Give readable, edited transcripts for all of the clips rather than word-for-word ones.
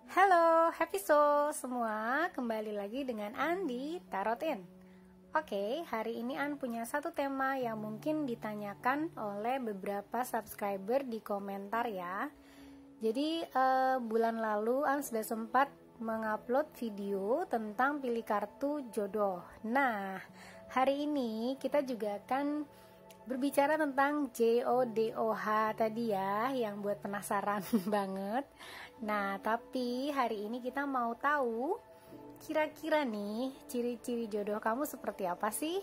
Halo, happy soul semua, kembali lagi dengan Andi Tarot In. Oke, hari ini An punya satu tema yang mungkin ditanyakan oleh beberapa subscriber di komentar ya. Jadi bulan lalu An sudah sempat mengupload video tentang pilih kartu jodoh. Nah, hari ini kita juga akan berbicara tentang JODOH tadi ya, yang buat penasaran banget. Nah, tapi hari ini kita mau tahu kira-kira nih ciri-ciri jodoh kamu seperti apa sih?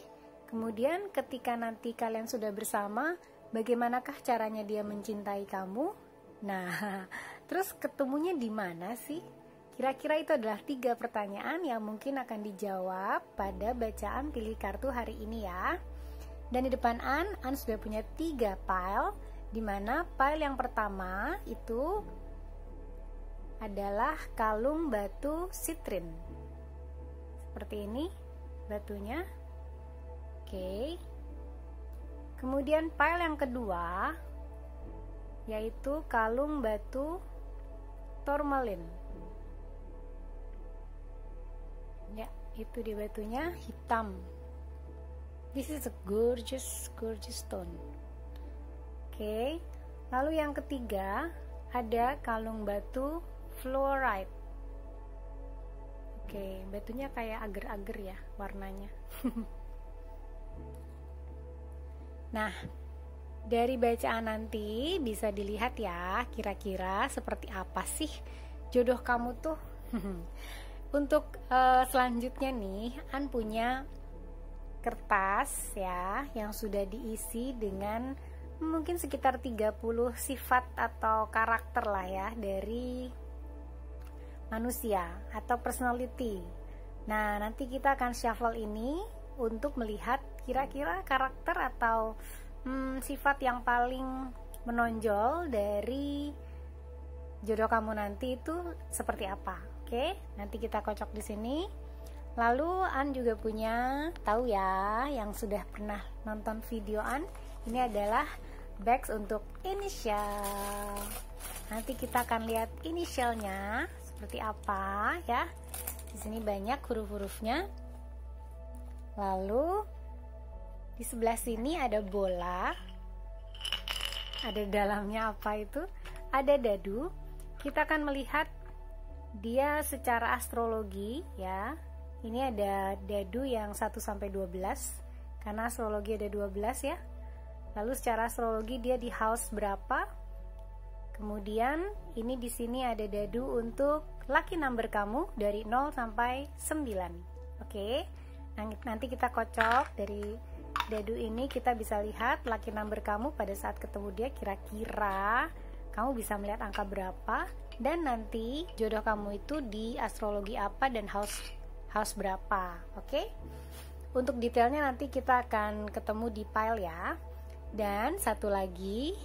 Kemudian ketika nanti kalian sudah bersama, bagaimanakah caranya dia mencintai kamu? Nah, terus ketemunya di mana sih? Kira-kira itu adalah 3 pertanyaan yang mungkin akan dijawab pada bacaan pilih kartu hari ini ya. Dan di depan An sudah punya 3 file, dimana file yang pertama itu adalah kalung batu sitrin. Seperti ini batunya. Oke. Kemudian file yang kedua yaitu kalung batu tourmaline. Ya, itu di batunya hitam. This is a gorgeous stone. Oke. Lalu yang ketiga ada kalung batu fluorite. Oke, batunya kayak ager-ager ya warnanya. Nah, dari bacaan nanti bisa dilihat ya, kira-kira seperti apa sih jodoh kamu tuh. Untuk selanjutnya nih, An punya kertas ya yang sudah diisi dengan mungkin sekitar 30 sifat atau karakter lah ya dari manusia atau personality. Nah, nanti kita akan shuffle ini untuk melihat kira-kira karakter atau sifat yang paling menonjol dari jodoh kamu nanti itu seperti apa. Oke, nanti kita kocok di sini. Lalu An juga punya, tahu ya, yang sudah pernah nonton video An, ini adalah bags untuk inisial. Nanti kita akan lihat inisialnya seperti apa ya. Di sini banyak huruf-hurufnya. Lalu di sebelah sini ada bola. Ada dalamnya apa itu? Ada dadu. Kita akan melihat dia secara astrologi ya. Ini ada dadu yang 1 sampai 12 karena astrologi ada 12 ya. Lalu secara astrologi dia di house berapa? Kemudian ini di sini ada dadu untuk lucky number kamu dari 0 sampai 9. Oke. Nanti kita kocok dari dadu ini, kita bisa lihat lucky number kamu pada saat ketemu dia, kira-kira kamu bisa melihat angka berapa, dan nanti jodoh kamu itu di astrologi apa dan house berapa. Oke. Untuk detailnya nanti kita akan ketemu di file ya. Dan satu lagi,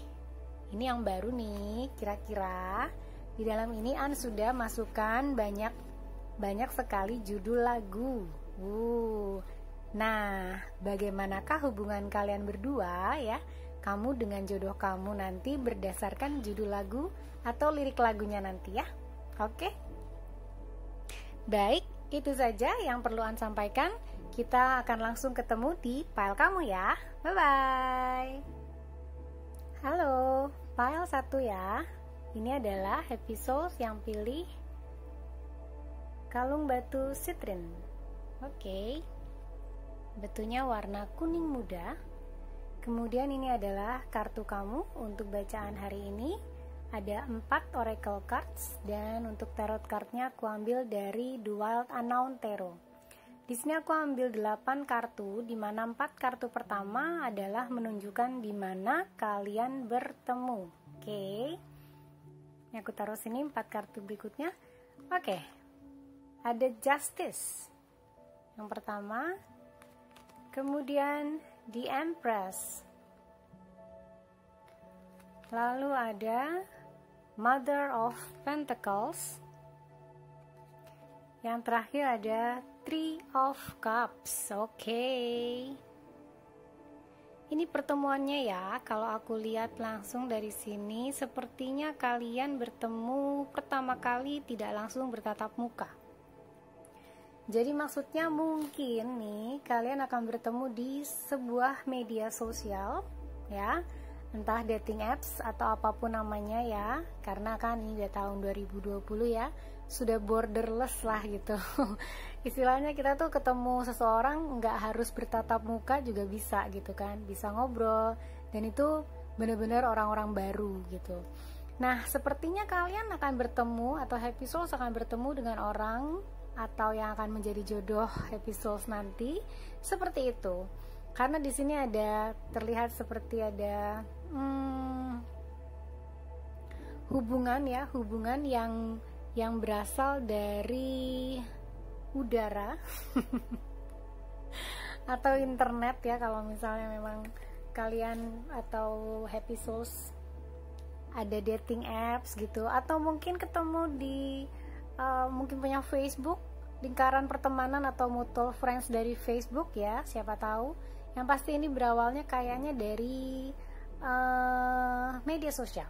ini yang baru nih, kira-kira di dalam ini An sudah masukkan banyak sekali judul lagu. Nah, bagaimanakah hubungan kalian berdua ya? Kamu dengan jodoh kamu nanti berdasarkan judul lagu atau lirik lagunya nanti ya. Oke. Baik, itu saja yang perlu An sampaikan. Kita akan langsung ketemu di file kamu ya. Bye-bye. Halo, file 1 ya. Ini adalah episode yang pilih kalung batu sitrin. Oke. Batunya warna kuning muda. Kemudian ini adalah kartu kamu untuk bacaan hari ini. Ada 4 oracle cards, dan untuk tarot cardnya aku ambil dari The Wild Unknown Tarot. Di sini aku ambil 8 kartu, di mana 4 kartu pertama adalah menunjukkan di mana kalian bertemu. Oke. Ini aku taruh sini 4 kartu berikutnya. Oke. Ada Justice yang pertama. Kemudian The Empress. Lalu ada Mother of Pentacles. Yang terakhir ada Three of Cups. Oke. Ini pertemuannya ya, kalau aku lihat langsung dari sini, sepertinya kalian bertemu pertama kali tidak langsung bertatap muka. Jadi maksudnya mungkin nih, kalian akan bertemu di sebuah media sosial, ya, entah dating apps atau apapun namanya ya, karena kan ini udah tahun 2020 ya, sudah borderless lah gitu. Istilahnya kita tuh ketemu seseorang nggak harus bertatap muka juga bisa gitu kan, bisa ngobrol, dan itu bener-bener orang-orang baru gitu. Nah, sepertinya kalian akan bertemu atau Happy Souls akan bertemu dengan orang atau yang akan menjadi jodoh Happy Souls nanti, seperti itu. Karena di sini ada terlihat seperti ada hubungan ya, hubungan yang berasal dari udara atau internet ya, kalau misalnya memang kalian atau Happy Souls ada dating apps gitu, atau mungkin ketemu di mungkin punya Facebook, lingkaran pertemanan atau mutual friends dari Facebook ya, siapa tahu. Yang pasti ini berawalnya kayaknya dari media sosial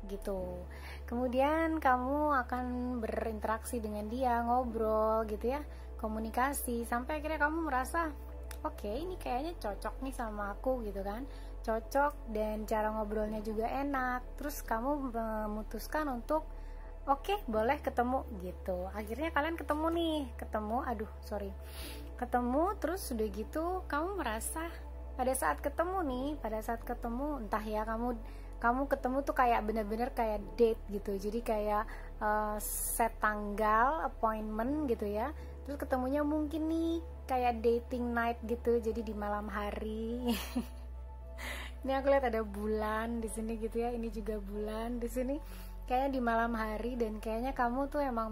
gitu. Kemudian kamu akan berinteraksi dengan dia, ngobrol gitu ya, komunikasi, sampai akhirnya kamu merasa oke, ini kayaknya cocok nih sama aku gitu kan, cocok dan cara ngobrolnya juga enak. Terus kamu memutuskan untuk oke, boleh ketemu gitu. Akhirnya kalian ketemu nih, ketemu terus sudah gitu kamu merasa pada saat ketemu entah ya, kamu ketemu tuh kayak bener-bener kayak date gitu, jadi kayak set tanggal, appointment gitu ya. Terus ketemunya mungkin nih kayak dating night gitu, jadi di malam hari. Ini aku lihat ada bulan di sini gitu ya, ini juga bulan di sini, kayaknya di malam hari. Dan kayaknya kamu tuh emang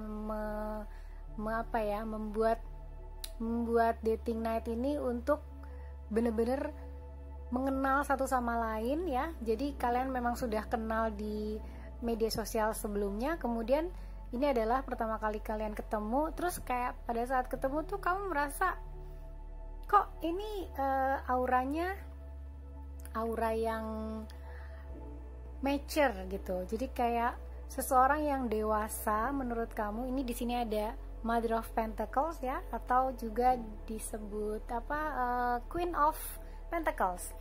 membuat dating night ini untuk bener-bener mengenal satu sama lain ya. Jadi kalian memang sudah kenal di media sosial sebelumnya, kemudian ini adalah pertama kali kalian ketemu. Terus kayak pada saat ketemu tuh kamu merasa kok ini auranya aura yang mature gitu. Jadi kayak seseorang yang dewasa menurut kamu. Ini di sini ada Mother of Pentacles ya, atau juga disebut Queen of Pentacles.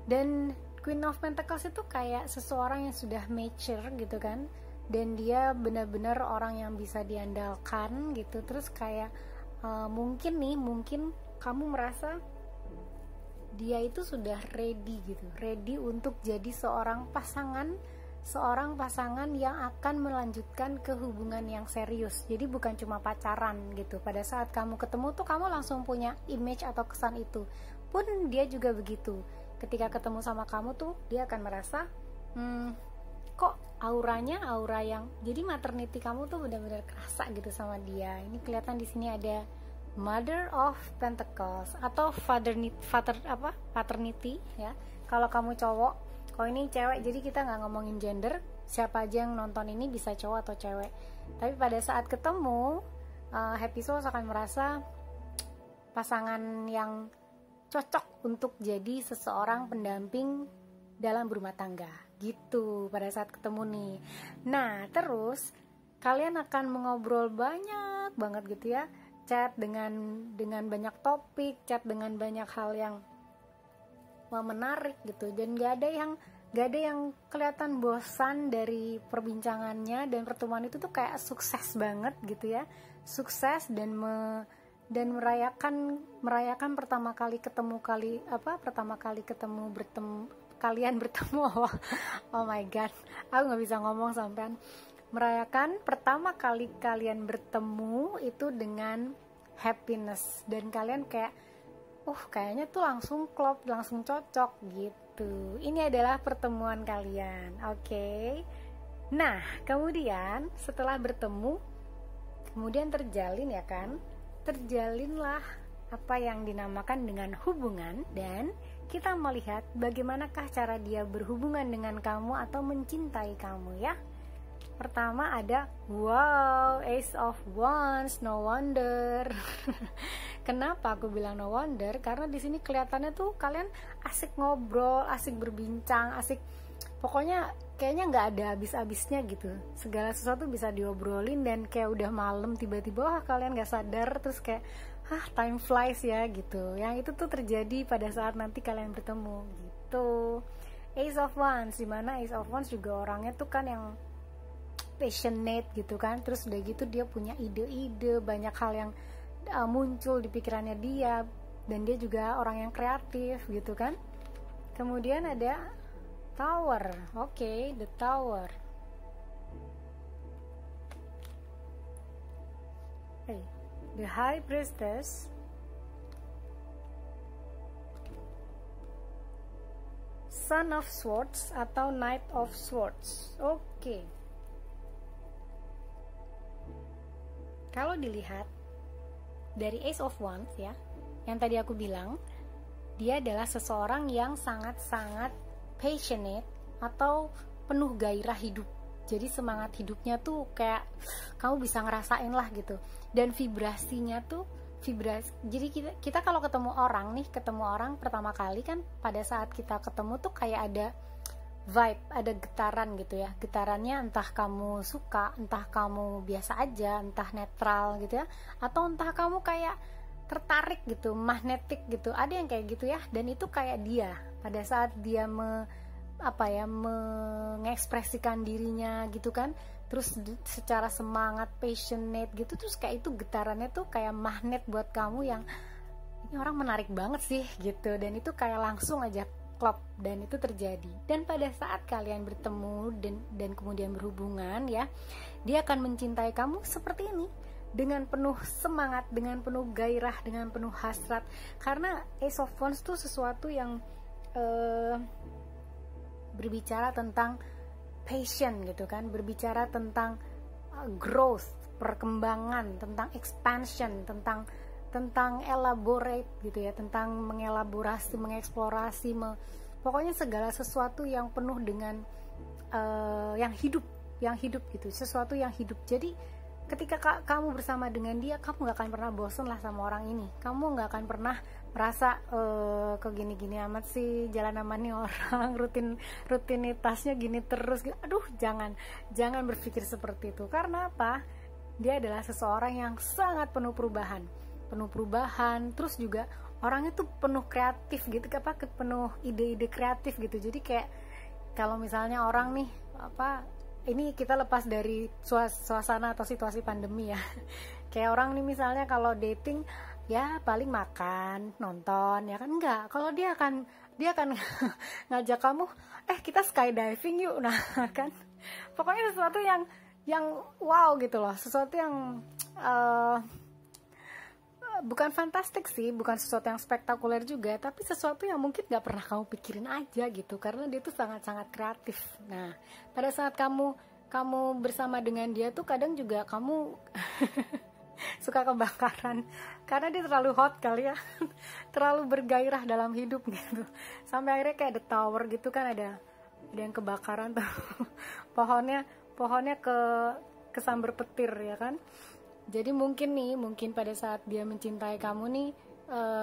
Dan Queen of Pentacles itu kayak seseorang yang sudah mature gitu kan, dan dia benar-benar orang yang bisa diandalkan gitu. Terus kayak mungkin kamu merasa dia itu sudah ready gitu, ready untuk jadi seorang pasangan yang akan melanjutkan ke hubungan yang serius. Jadi bukan cuma pacaran gitu. Pada saat kamu ketemu tuh kamu langsung punya image atau kesan itu. Pun dia juga begitu. Ketika ketemu sama kamu tuh dia akan merasa kok auranya aura yang, jadi maternity kamu tuh benar-benar kerasa gitu sama dia. Ini kelihatan di sini ada Mother of Pentacles atau paternity ya. Kalau kamu cowok, kalau ini cewek, jadi kita nggak ngomongin gender, siapa aja yang nonton ini bisa cowok atau cewek. Tapi pada saat ketemu, Happy Souls akan merasa pasangan yang cocok untuk jadi seseorang pendamping dalam berumah tangga gitu pada saat ketemu nih. Nah, terus kalian akan mengobrol banyak banget gitu ya, chat dengan banyak topik, chat dengan banyak hal yang menarik gitu, dan gak ada yang kelihatan bosan dari perbincangannya. Dan pertemuan itu tuh kayak sukses banget gitu ya, sukses dan merayakan pertama kali ketemu kalian bertemu. Oh my god, aku nggak bisa ngomong sampean. Merayakan pertama kali kalian bertemu itu dengan happiness, dan kalian kayak kayaknya tuh langsung klop, langsung cocok gitu. Ini adalah pertemuan kalian, oke? Nah, kemudian setelah bertemu, kemudian terjalin ya kan? Terjalinlah apa yang dinamakan dengan hubungan, dan kita melihat bagaimanakah cara dia berhubungan dengan kamu atau mencintai kamu ya. Pertama ada wow, Ace of Wands, no wonder. Kenapa aku bilang no wonder? Karena di sini kelihatannya tuh kalian asik ngobrol, asik berbincang, asik, pokoknya kayaknya nggak ada habis-habisnya gitu. Segala sesuatu bisa diobrolin dan kayak udah malam tiba-tiba kalian nggak sadar, terus kayak time flies ya gitu. Yang itu tuh terjadi pada saat nanti kalian bertemu gitu. Ace of Wands, dimana Ace of Wands juga orangnya tuh kan yang passionate gitu kan, terus udah gitu dia punya ide-ide, banyak hal yang muncul di pikirannya dia, dan dia juga orang yang kreatif gitu kan. Kemudian ada Tower, oke, the Tower. The High Priestess, Son of Swords atau Knight of Swords. Oke. Kalau dilihat dari Ace of Wands ya, yang tadi aku bilang, dia adalah seseorang yang sangat-sangat passionate atau penuh gairah hidup. Jadi semangat hidupnya tuh kayak kamu bisa ngerasain lah gitu. Dan vibrasinya tuh jadi kita kalau ketemu orang pertama kali kan, pada saat kita ketemu tuh kayak ada vibe, ada getaran gitu ya. Getarannya entah kamu suka, entah kamu biasa aja, entah netral gitu ya, atau entah kamu kayak tertarik gitu, magnetik gitu. Ada yang kayak gitu ya, dan itu kayak dia pada saat dia mengekspresikan dirinya gitu kan, terus secara semangat, passionate gitu, terus kayak itu getarannya tuh kayak magnet buat kamu yang ini orang menarik banget sih gitu, dan itu kayak langsung aja klop, dan itu terjadi. Dan pada saat kalian bertemu dan kemudian berhubungan ya, dia akan mencintai kamu seperti ini, dengan penuh semangat, dengan penuh gairah, dengan penuh hasrat. Karena Ace of Wands tuh sesuatu yang berbicara tentang passion gitu kan, berbicara tentang growth, perkembangan, tentang expansion, tentang elaborate gitu ya, tentang mengelaborasi, mengeksplorasi, pokoknya segala sesuatu yang penuh dengan yang hidup gitu, sesuatu yang hidup. Jadi ketika kamu bersama dengan dia, kamu gak akan pernah bosen lah sama orang ini, kamu gak akan pernah merasa kok gini-gini amat sih jalan sama nih orang, rutinitasnya gini terus gitu. Aduh, jangan berpikir seperti itu. Karena apa? Dia adalah seseorang yang sangat penuh perubahan, terus juga orangnya tuh penuh kreatif gitu, penuh ide-ide kreatif gitu. Jadi kayak kalau misalnya orang nih ini kita lepas dari suasana atau situasi pandemi ya, kayak orang nih misalnya kalau dating ya paling makan, nonton ya kan, enggak, kalau dia akan ngajak kamu kita skydiving yuk, nah kan, pokoknya sesuatu yang wow gitu loh, sesuatu yang bukan fantastik sih, bukan sesuatu yang spektakuler juga, tapi sesuatu yang mungkin gak pernah kamu pikirin aja gitu, karena dia tuh sangat-sangat kreatif. Nah, pada saat kamu bersama dengan dia tuh kadang juga kamu suka kebakaran, karena dia terlalu hot kali ya, terlalu bergairah dalam hidup gitu, sampai akhirnya kayak The Tower gitu kan, ada yang kebakaran tuh pohonnya kesambar petir ya kan. Jadi mungkin pada saat dia mencintai kamu nih,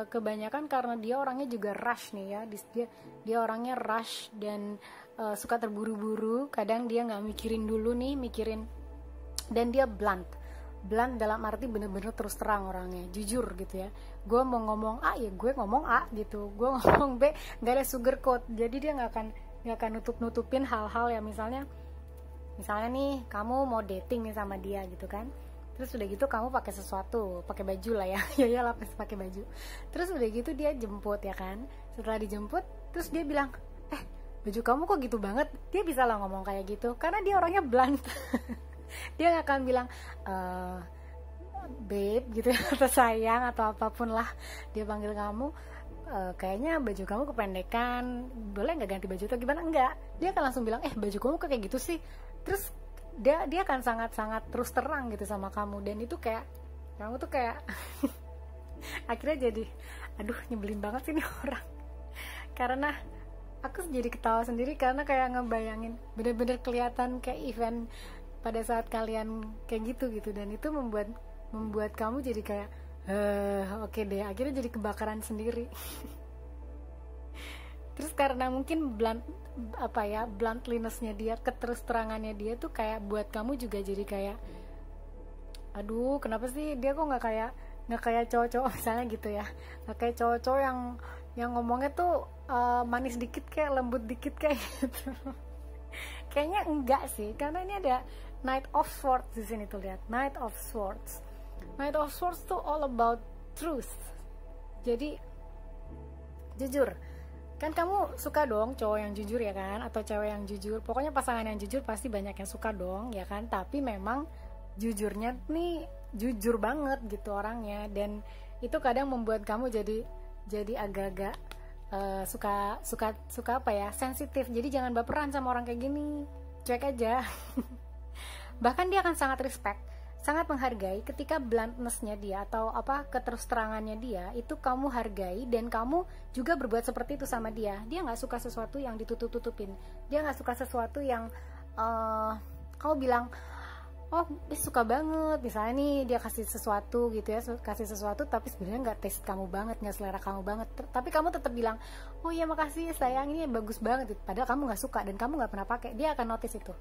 kebanyakan karena dia orangnya juga rush nih ya, dia orangnya rush dan suka terburu-buru. Kadang dia nggak mikirin dulu nih, dan dia blunt dalam arti bener-bener terus terang orangnya, jujur gitu ya. Gue mau ngomong A ya gue ngomong A gitu, gue ngomong B, nggak ada sugarcoat. Jadi dia nggak akan nutupin hal-hal yang misalnya nih kamu mau dating nih sama dia gitu kan, terus udah gitu kamu pakai sesuatu, pakai baju lah ya, ya lah pakai baju, terus udah gitu dia jemput ya kan, setelah dijemput terus dia bilang baju kamu kok gitu banget, dia bisa lah ngomong kayak gitu karena dia orangnya blunt. Dia nggak akan bilang babe gitu ya, atau sayang atau apapun lah, dia panggil kamu kayaknya baju kamu kependekan, boleh nggak ganti baju atau gimana, enggak, dia akan langsung bilang baju kamu kok kayak gitu sih. Terus dia akan sangat-sangat terus terang gitu sama kamu, dan itu kayak kamu tuh kayak akhirnya jadi aduh nyebelin banget sih nih orang. Karena aku jadi ketawa sendiri karena kayak ngebayangin bener-bener kelihatan kayak pada saat kalian kayak gitu dan itu membuat kamu jadi kayak oke deh, akhirnya jadi kebakaran sendiri. Terus karena mungkin bluntliness-nya dia, keterus terangannya dia tuh kayak buat kamu juga jadi kayak, aduh kenapa sih dia kok nggak kayak cowok-cowok misalnya gitu ya, nggak kayak cowok-cowok yang ngomongnya tuh manis dikit kayak lembut dikit kayak gitu. Kayaknya enggak sih, karena ini ada Knight of Swords di sini tuh, lihat Knight of Swords. Knight of Swords tuh all about truth. Jadi jujur, kan kamu suka dong cowok yang jujur ya kan, atau cewek yang jujur, pokoknya pasangan yang jujur pasti banyak yang suka dong ya kan. Tapi memang jujurnya nih jujur banget gitu orangnya, dan itu kadang membuat kamu jadi agak-agak suka apa ya, sensitif. Jadi jangan baperan sama orang kayak gini, cuek aja. Bahkan dia akan sangat respect, sangat menghargai ketika bluntness-nya dia atau keterus terangannya dia itu kamu hargai, dan kamu juga berbuat seperti itu sama dia. Dia nggak suka sesuatu yang ditutup-tutupin, dia nggak suka sesuatu yang kamu bilang oh suka banget, misalnya nih dia kasih sesuatu gitu ya, kasih sesuatu tapi sebenarnya nggak taste kamu banget, nggak selera kamu banget, tapi kamu tetap bilang oh iya makasih sayang, ini bagus banget, padahal kamu nggak suka dan kamu nggak pernah pakai. Dia akan notice itu.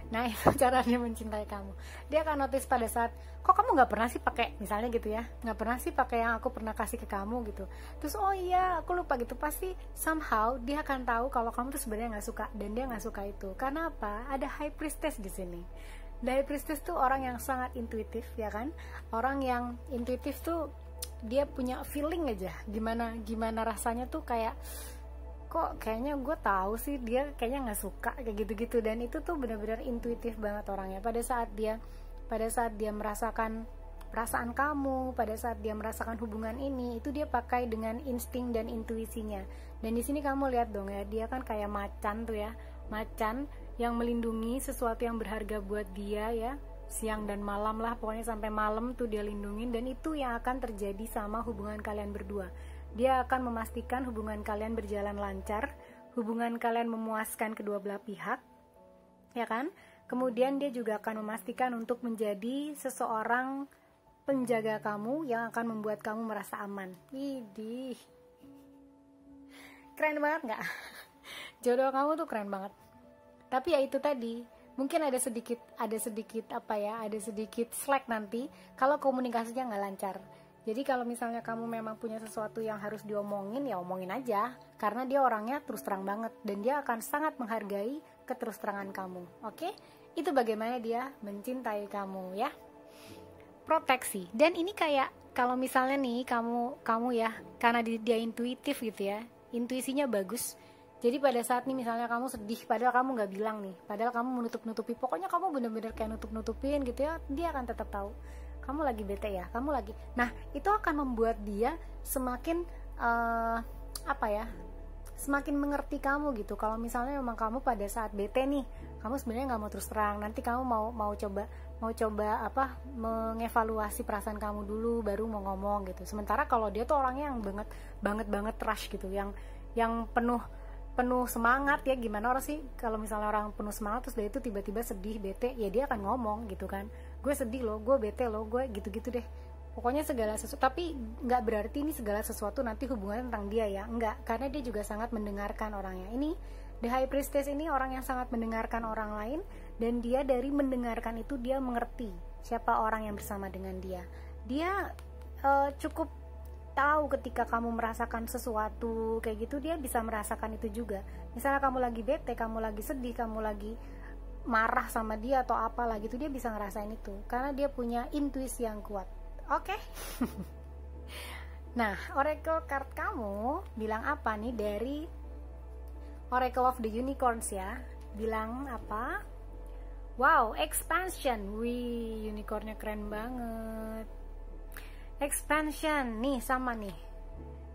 Nah itu cara dia mencintai kamu. Dia akan notice pada saat kok kamu nggak pernah sih pakai, misalnya gitu ya, nggak pernah sih pakai yang aku pernah kasih ke kamu gitu. Terus oh iya aku lupa gitu, pasti somehow dia akan tahu kalau kamu tuh sebenarnya nggak suka, dan dia nggak suka itu. Karena apa? Ada High Priestess di sini. High Priestess tuh orang yang sangat intuitif ya kan. Orang yang intuitif tuh dia punya feeling aja gimana rasanya tuh, kayak kok kayaknya gue tahu sih dia kayaknya nggak suka kayak gitu-gitu. Dan itu tuh benar-benar intuitif banget orangnya. Pada saat dia merasakan perasaan kamu, pada saat dia merasakan hubungan ini, itu dia pakai dengan insting dan intuisinya. Dan di sini kamu lihat dong ya, dia kan kayak macan tuh ya, macan yang melindungi sesuatu yang berharga buat dia ya, siang dan malam lah, pokoknya sampai malam tuh dia lindungin. Dan itu yang akan terjadi sama hubungan kalian berdua. Dia akan memastikan hubungan kalian berjalan lancar, hubungan kalian memuaskan kedua belah pihak ya kan. Kemudian dia juga akan memastikan untuk menjadi seseorang penjaga kamu yang akan membuat kamu merasa aman. Widih, keren banget nggak? Jodoh kamu tuh keren banget. Tapi ya itu tadi, mungkin ada sedikit slack nanti kalau komunikasinya nggak lancar. Jadi kalau misalnya kamu memang punya sesuatu yang harus diomongin, ya omongin aja, karena dia orangnya terus terang banget dan dia akan sangat menghargai keterus terangan kamu. Oke? Itu bagaimana dia mencintai kamu ya. Proteksi. Dan ini kayak kalau misalnya nih kamu ya, karena dia intuitif gitu ya, intuisinya bagus. Jadi pada saat nih misalnya kamu sedih, padahal kamu nggak bilang nih, padahal kamu menutup-nutupi, pokoknya kamu bener-bener kayak nutup-nutupin gitu ya, dia akan tetap tahu kamu lagi bete ya, kamu lagi. Nah itu akan membuat dia semakin semakin mengerti kamu gitu. Kalau misalnya memang kamu pada saat bete nih, kamu sebenarnya nggak mau terus terang, nanti kamu mau coba mengevaluasi perasaan kamu dulu baru mau ngomong gitu. Sementara kalau dia tuh orangnya yang banget rush gitu, yang penuh semangat ya. Gimana orang sih kalau misalnya orang penuh semangat terus dia itu tiba-tiba sedih, bete, ya dia akan ngomong gitu kan, gue sedih loh, gue bete loh, gue gitu-gitu deh, pokoknya segala sesuatu. Tapi nggak berarti ini segala sesuatu nanti hubungannya tentang dia ya, enggak, karena dia juga sangat mendengarkan orangnya. Ini The High Priestess ini orang yang sangat mendengarkan orang lain, dan dia dari mendengarkan itu dia mengerti siapa orang yang bersama dengan dia. Dia cukup tahu ketika kamu merasakan sesuatu kayak gitu, dia bisa merasakan itu juga. Misalnya kamu lagi bete, kamu lagi sedih, kamu lagi marah sama dia atau apalah gitu, dia bisa ngerasain itu karena dia punya intuisi yang kuat. Oke? Nah, Oracle card kamu bilang apa nih dari Oracle of the Unicorns ya? Bilang apa? Wow, expansion. Wih, unicornnya keren banget. Expansion, nih sama nih.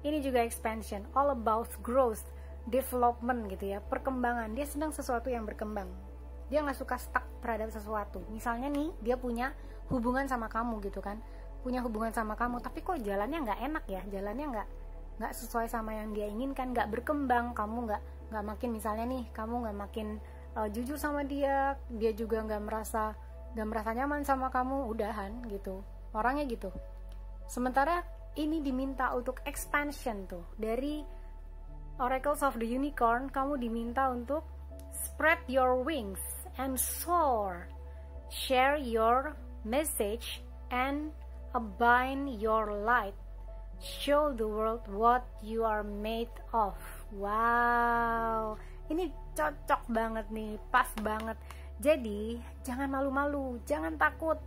Ini juga expansion, all about growth, development gitu ya, perkembangan. Dia sedang sesuatu yang berkembang. Dia nggak suka stuck terhadap sesuatu. Misalnya nih, dia punya hubungan sama kamu gitu kan, punya hubungan sama kamu, tapi kok jalannya nggak enak ya, jalannya nggak sesuai sama yang dia inginkan, nggak berkembang. Kamu nggak makin, misalnya nih, kamu nggak makin jujur sama dia, dia juga nggak merasa gak merasa nyaman sama kamu, udahan gitu, orangnya gitu. Sementara ini diminta untuk expansion tuh, dari Oracles of the Unicorn, kamu diminta untuk spread your wings and soar, share your message and abide your light, show the world what you are made of. Wow, ini cocok banget nih, pas banget. Jadi jangan malu-malu, jangan takut,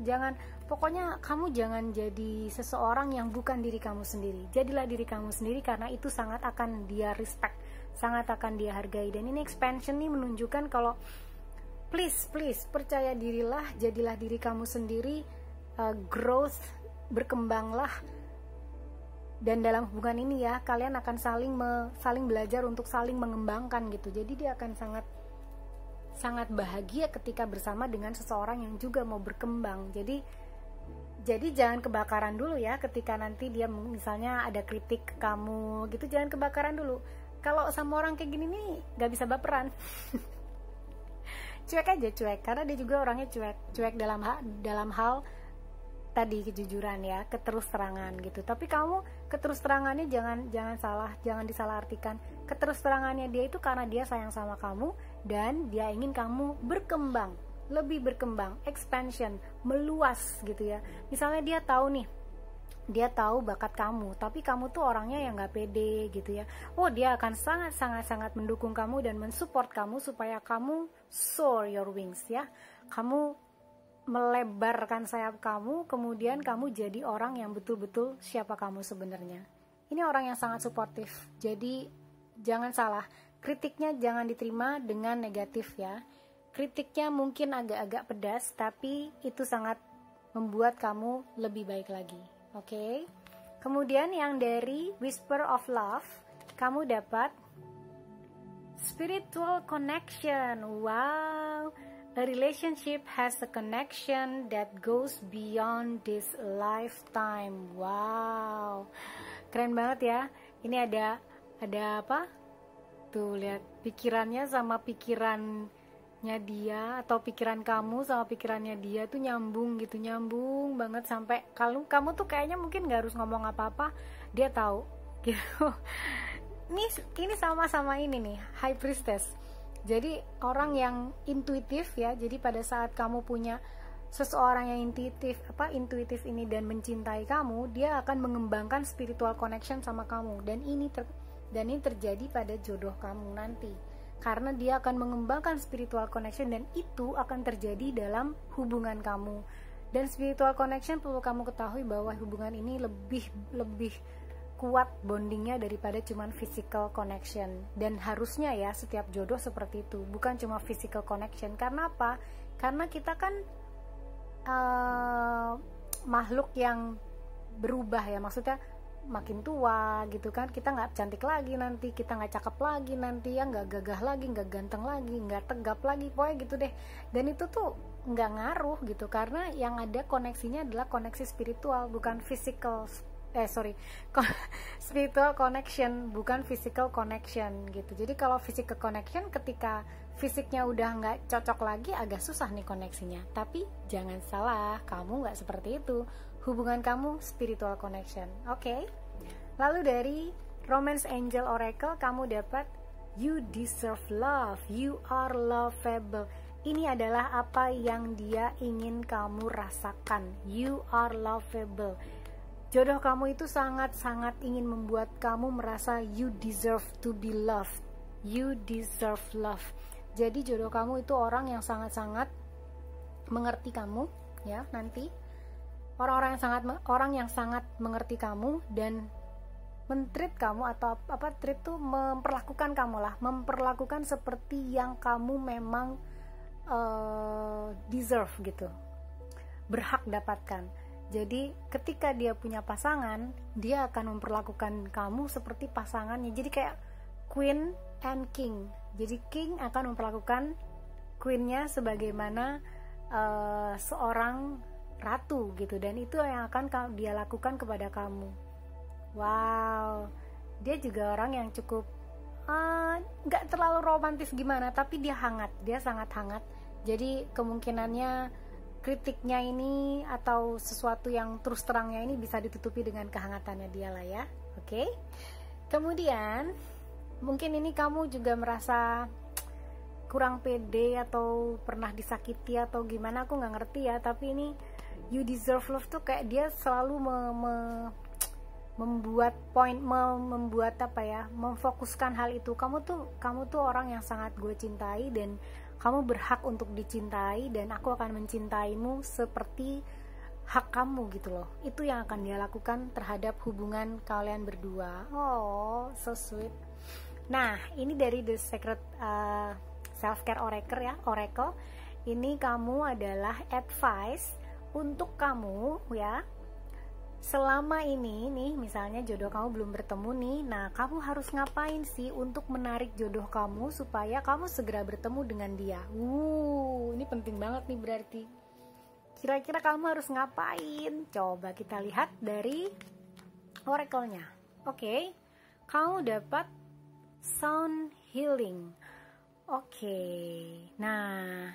pokoknya kamu jangan jadi seseorang yang bukan diri kamu sendiri. Jadilah diri kamu sendiri, karena itu sangat akan dia respect, sangat akan dia hargai. Dan ini expansion nih menunjukkan kalau please percaya dirilah, jadilah diri kamu sendiri, growth, berkembanglah. Dan dalam hubungan ini ya, kalian akan saling belajar untuk saling mengembangkan gitu. Jadi dia akan sangat bahagia ketika bersama dengan seseorang yang juga mau berkembang. Jadi jangan kebakaran dulu ya, ketika nanti dia misalnya ada kritik ke kamu gitu, jangan kebakaran dulu. Kalau sama orang kayak gini nih gak bisa baperan. Cuek aja, cuek, karena dia juga orangnya cuek dalam hal tadi kejujuran ya, keterus-terangan gitu. Tapi kamu keterus-terangannya jangan disalahartikan. Keterus-terangannya dia itu karena dia sayang sama kamu dan dia ingin kamu berkembang, lebih berkembang, expansion, meluas gitu ya. Misalnya dia tahu bakat kamu, tapi kamu tuh orangnya yang gak pede gitu ya. Dia akan sangat mendukung kamu dan mensupport kamu supaya kamu soar your wings ya. Kamu melebarkan sayap kamu, kemudian kamu jadi orang yang betul-betul siapa kamu sebenarnya. Ini orang yang sangat suportif. Jadi jangan salah, kritiknya jangan diterima dengan negatif ya. Kritiknya mungkin agak-agak pedas, tapi itu sangat membuat kamu lebih baik lagi. Oke. Kemudian yang dari Whisper of Love, kamu dapat spiritual connection. Wow. A relationship has a connection that goes beyond this lifetime. Wow, keren banget ya. Ini ada apa? Tuh lihat, pikirannya sama pikirannya dia, atau pikiran kamu sama pikirannya dia tuh nyambung gitu, nyambung banget sampai kalau kamu tuh kayaknya mungkin gak harus ngomong apa-apa, dia tahu gitu. Ini sama-sama ini nih, High Priestess. Jadi orang yang intuitif ya. Jadi pada saat kamu punya seseorang yang intuitif ini dan mencintai kamu, dia akan mengembangkan spiritual connection sama kamu. Dan ini terjadi pada jodoh kamu nanti. Karena dia akan mengembangkan spiritual connection dan itu akan terjadi dalam hubungan kamu. Dan spiritual connection perlu kamu ketahui bahwa hubungan ini lebih kuat bondingnya daripada cuman physical connection. Dan harusnya ya setiap jodoh seperti itu, bukan cuma physical connection. Karena apa? Karena kita kan makhluk yang berubah ya, maksudnya makin tua gitu kan, kita nggak cantik lagi nanti, kita nggak cakep lagi nanti ya, nggak gagah lagi, nggak ganteng lagi, nggak tegap lagi, pokoknya gitu deh. Dan itu tuh nggak ngaruh gitu, karena yang ada koneksinya adalah koneksi spiritual, bukan spiritual connection, bukan physical connection gitu. Jadi kalau physical connection, ketika fisiknya udah nggak cocok lagi, agak susah nih koneksinya. Tapi jangan salah, kamu nggak seperti itu. Hubungan kamu spiritual connection. Oke. Lalu dari Romance Angel Oracle, kamu dapat you deserve love, you are lovable. Ini adalah apa yang dia ingin kamu rasakan. You are lovable. Jodoh kamu itu sangat-sangat ingin membuat kamu merasa you deserve to be loved. You deserve love. Jadi jodoh kamu itu orang yang sangat-sangat mengerti kamu ya nanti. Orang yang sangat mengerti kamu dan men-treat kamu, atau treat tuh memperlakukan kamu lah, memperlakukan seperti yang kamu memang deserve gitu. Berhak dapatkan. Jadi ketika dia punya pasangan, dia akan memperlakukan kamu seperti pasangannya. Jadi kayak queen and king. Jadi king akan memperlakukan queennya sebagaimana seorang ratu gitu. Dan itu yang akan dia lakukan kepada kamu. Wow, dia juga orang yang cukup gak terlalu romantis gimana, tapi dia hangat, dia sangat hangat. Jadi kemungkinannya kritiknya ini atau sesuatu yang terus terangnya ini bisa ditutupi dengan kehangatannya dia lah ya. Oke. Kemudian mungkin ini kamu juga merasa kurang pede atau pernah disakiti atau gimana, aku nggak ngerti ya, tapi ini you deserve love tuh kayak dia selalu membuat memfokuskan hal itu. Kamu tuh orang yang sangat gue cintai dan kamu berhak untuk dicintai, dan aku akan mencintaimu seperti hak kamu gitu loh. Itu yang akan dia lakukan terhadap hubungan kalian berdua. Oh, so sweet. Nah, ini dari The Secret Self Care Oracle. Ini kamu adalah advice untuk kamu ya. Selama ini nih, misalnya jodoh kamu belum bertemu nih, nah kamu harus ngapain sih untuk menarik jodoh kamu supaya kamu segera bertemu dengan dia? Ini penting banget nih berarti. Kira-kira kamu harus ngapain? Coba kita lihat dari oracle-nya. Oke, kamu dapat sound healing. Oke, nah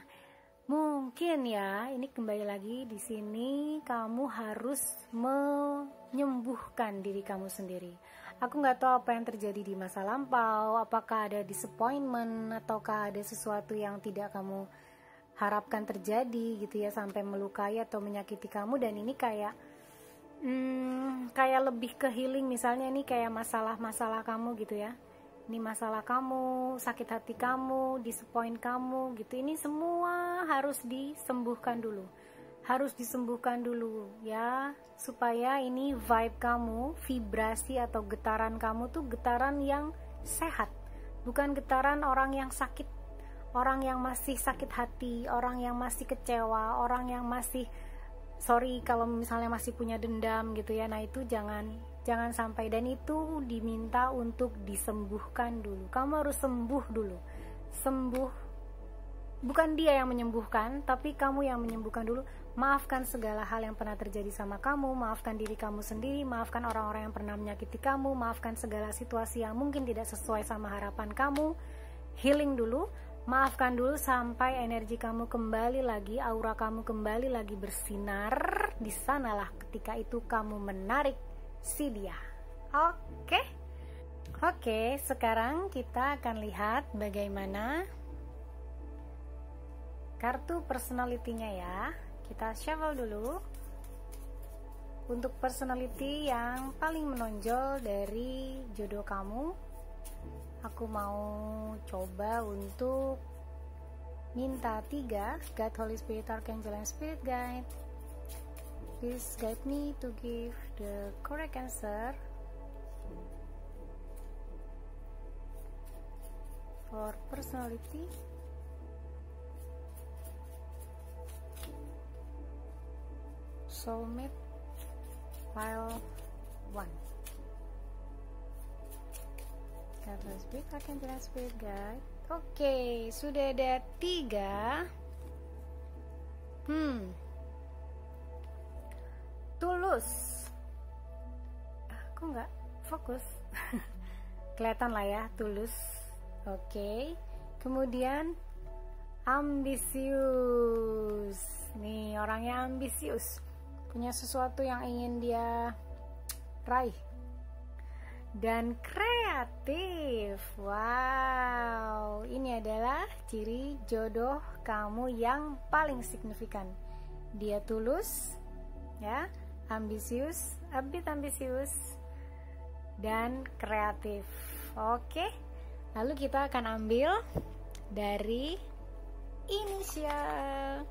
mungkin ya, ini kembali lagi di sini kamu harus menyembuhkan diri kamu sendiri. Aku nggak tahu apa yang terjadi di masa lampau, apakah ada disappointment ataukah ada sesuatu yang tidak kamu harapkan terjadi gitu ya, sampai melukai atau menyakiti kamu. Dan ini kayak lebih ke healing. Misalnya ini kayak masalah-masalah kamu gitu ya, ini masalah kamu, sakit hati kamu, disappoint kamu gitu. Ini semua harus disembuhkan dulu ya, supaya ini vibe kamu, vibrasi atau getaran kamu tuh getaran yang sehat, bukan getaran orang yang sakit, orang yang masih sakit hati, orang yang masih kecewa, orang yang masih kalau misalnya masih punya dendam gitu ya. Nah itu jangan sampai, dan itu diminta untuk disembuhkan dulu. Kamu harus sembuh dulu. Bukan dia yang menyembuhkan, tapi kamu yang menyembuhkan dulu. Maafkan segala hal yang pernah terjadi sama kamu, maafkan diri kamu sendiri, maafkan orang-orang yang pernah menyakiti kamu, maafkan segala situasi yang mungkin tidak sesuai sama harapan kamu. Healing dulu, maafkan dulu sampai energi kamu kembali lagi, aura kamu kembali lagi bersinar. Di sanalah ketika itu kamu menarik si dia. Oke, sekarang kita akan lihat bagaimana kartu personality-nya ya. Kita shuffle dulu untuk personality yang paling menonjol dari jodoh kamu. Aku mau coba untuk minta 3 God, Holy Spirit, Archangel, and Spirit Guide. Please guide me to give the correct answer for personality. Soulmate Pile 1. God, Holy Spirit, Archangel, and Spirit Guide. Oke, sudah ada 3. Tulus. Aku nggak fokus. Kelihatan lah ya, tulus. Oke. Kemudian ambisius. Nih, orangnya ambisius. Punya sesuatu yang ingin dia raih. Dan kreatif. Wow, ini adalah ciri jodoh kamu yang paling signifikan. Dia tulus, ya, ambisius, a bit ambisius, dan kreatif. Oke, lalu kita akan ambil dari inisial.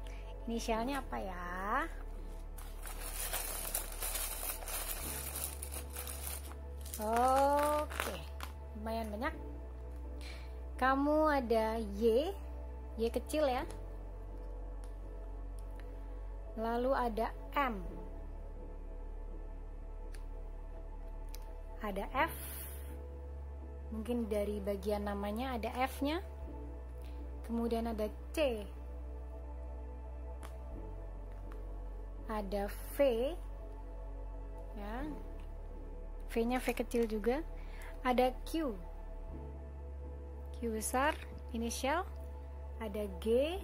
Inisialnya apa ya? Oke, lumayan banyak. Kamu ada Y kecil ya. Lalu ada M, ada F, mungkin dari bagian namanya ada F-nya. Kemudian ada C, ada V, ya, V-nya V kecil juga. Ada Q besar, inisial. Ada G,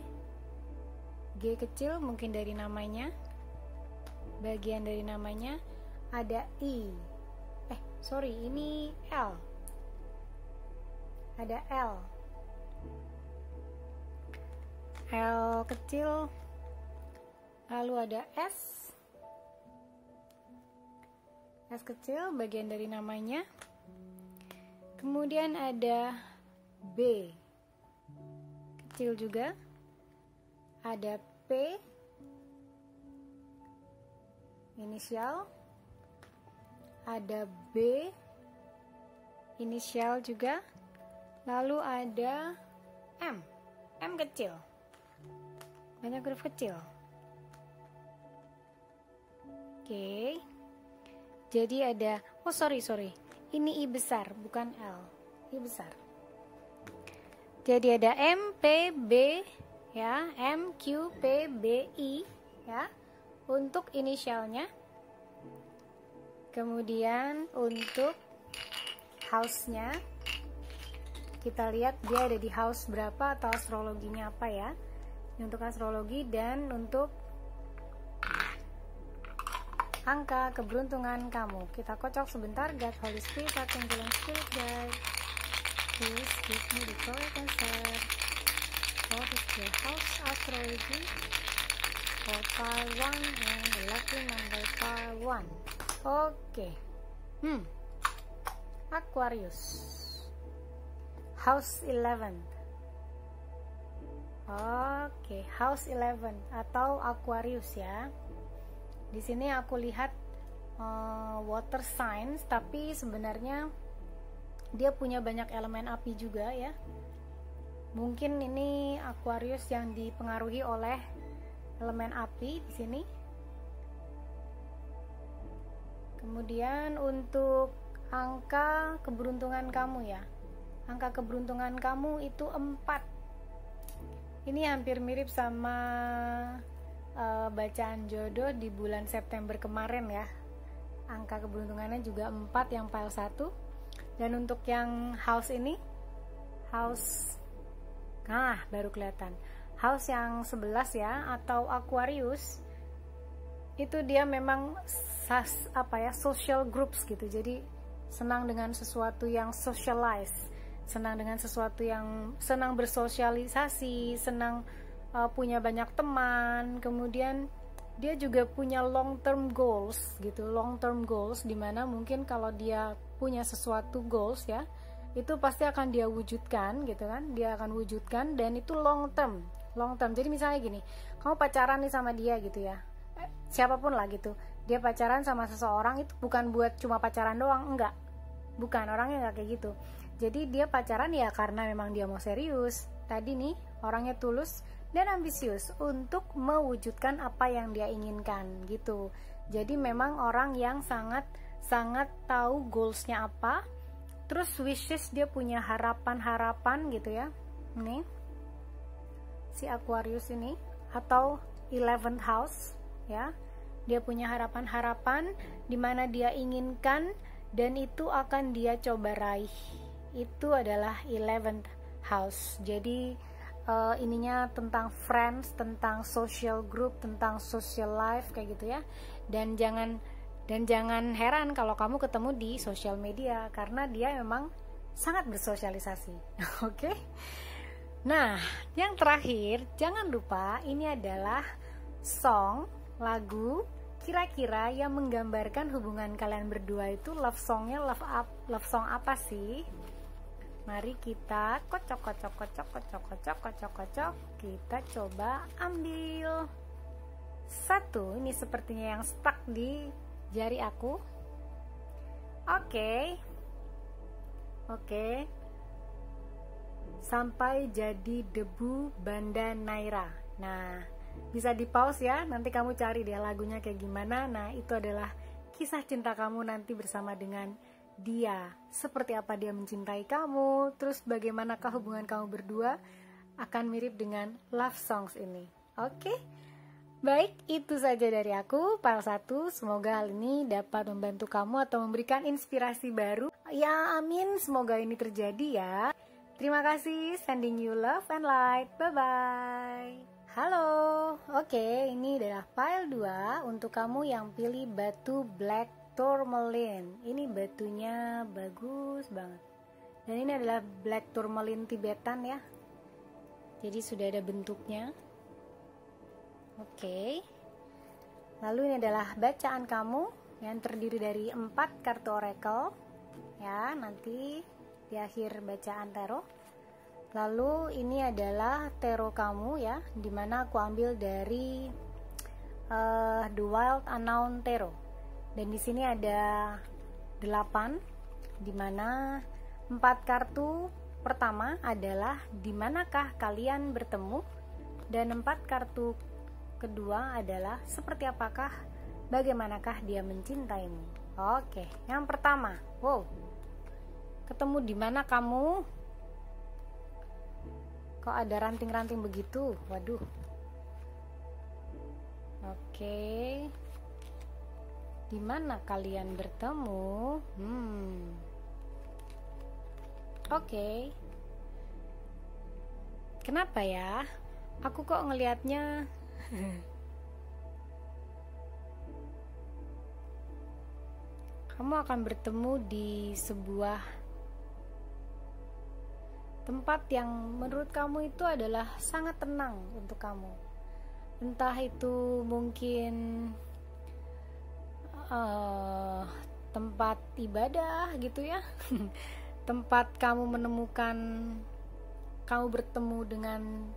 G kecil mungkin dari namanya, bagian dari namanya. Ada I, sorry, ini L, ada L kecil, lalu ada S kecil, bagian dari namanya. Kemudian ada B kecil juga, ada P inisial, ada B inisial juga, lalu ada M kecil, banyak huruf kecil. Oke, jadi ada, sorry, ini I besar bukan L, I besar. Jadi ada M, P, B ya, M, Q, P, B, I ya, untuk inisialnya. Kemudian untuk house-nya, kita lihat dia ada di house berapa atau astrologinya apa ya. Ini untuk astrologi. Dan untuk angka keberuntungan kamu, kita kocok sebentar. God, Holy Spirit, Archangel and Spirit Guide, please give me the correct answer. What is the house astrology for part 1 and the lucky number part 1? Oke. Aquarius, house 11. Oke, house 11 atau Aquarius ya. Di sini aku lihat water signs, tapi sebenarnya dia punya banyak elemen api juga ya. Mungkin ini Aquarius yang dipengaruhi oleh elemen api di sini. Kemudian untuk angka keberuntungan kamu ya, angka keberuntungan kamu itu 4. Ini hampir mirip sama bacaan jodoh di bulan September kemarin ya. Angka keberuntungannya juga 4 yang file 1. Dan untuk yang house ini, house, baru kelihatan, house yang 11 ya, atau Aquarius, itu dia memang social groups gitu. Jadi senang dengan sesuatu yang socialize, senang dengan sesuatu yang senang bersosialisasi, senang punya banyak teman. Kemudian dia juga punya long term goals gitu, long term goals, dimana mungkin kalau dia punya sesuatu goals ya, itu pasti akan dia wujudkan gitu kan, dia akan wujudkan, dan itu long term. Jadi misalnya gini, kamu pacaran nih sama dia gitu ya, siapapun lah gitu, dia pacaran sama seseorang itu bukan buat cuma pacaran doang, enggak, bukan, orangnya enggak kayak gitu. Jadi dia pacaran ya karena memang dia mau serius. Tadi nih orangnya tulus dan ambisius untuk mewujudkan apa yang dia inginkan gitu. Jadi memang orang yang sangat tahu goalsnya apa, terus wishes, dia punya harapan gitu ya. Nih si Aquarius ini, atau 11th house ya, dia punya harapan di mana dia inginkan, dan itu akan dia coba raih. Itu adalah 11th house. Jadi ininya tentang friends, tentang social group, tentang social life kayak gitu ya. Dan jangan heran kalau kamu ketemu di sosial media, karena dia memang sangat bersosialisasi. Oke? Nah, yang terakhir, jangan lupa ini adalah lagu kira-kira yang menggambarkan hubungan kalian berdua itu. Love songnya love song apa sih? Mari kita kocok. Kita coba ambil satu. Ini sepertinya yang stuck di jari aku. Oke. Sampai jadi debu Banda Naira. Nah, bisa di pause ya, nanti kamu cari deh lagunya kayak gimana. Nah, itu adalah kisah cinta kamu nanti bersama dengan dia. Seperti apa dia mencintai kamu, terus bagaimanakah hubungan kamu berdua, akan mirip dengan love songs ini. Oke? Baik, itu saja dari aku, file 1. Semoga hal ini dapat membantu kamu atau memberikan inspirasi baru. Ya, amin, semoga ini terjadi ya. Terima kasih, sending you love and light. Bye-bye. Halo, oke, ini adalah file 2 untuk kamu yang pilih batu black tourmaline. Ini batunya bagus banget. Dan ini adalah black tourmaline Tibetan ya. Jadi sudah ada bentuknya. Oke. Lalu ini adalah bacaan kamu yang terdiri dari 4 kartu oracle. Ya, nanti di akhir bacaan tarot. Lalu ini adalah tarot kamu ya, dimana aku ambil dari The Wild Unknown Tarot. Dan di sini ada 8, dimana 4 kartu pertama adalah dimanakah kalian bertemu, dan 4 kartu kedua adalah seperti apakah, bagaimanakah dia mencintaimu. Oke, yang pertama, wow, ketemu di mana kamu? Kok ada ranting-ranting begitu? Waduh. Oke. Di mana kalian bertemu? Oke. Kenapa ya? Aku kok ngelihatnya kamu akan bertemu di sebuah tempat yang menurut kamu itu adalah sangat tenang untuk kamu. Entah itu mungkin tempat ibadah gitu ya. Tempat kamu menemukan, kamu bertemu dengan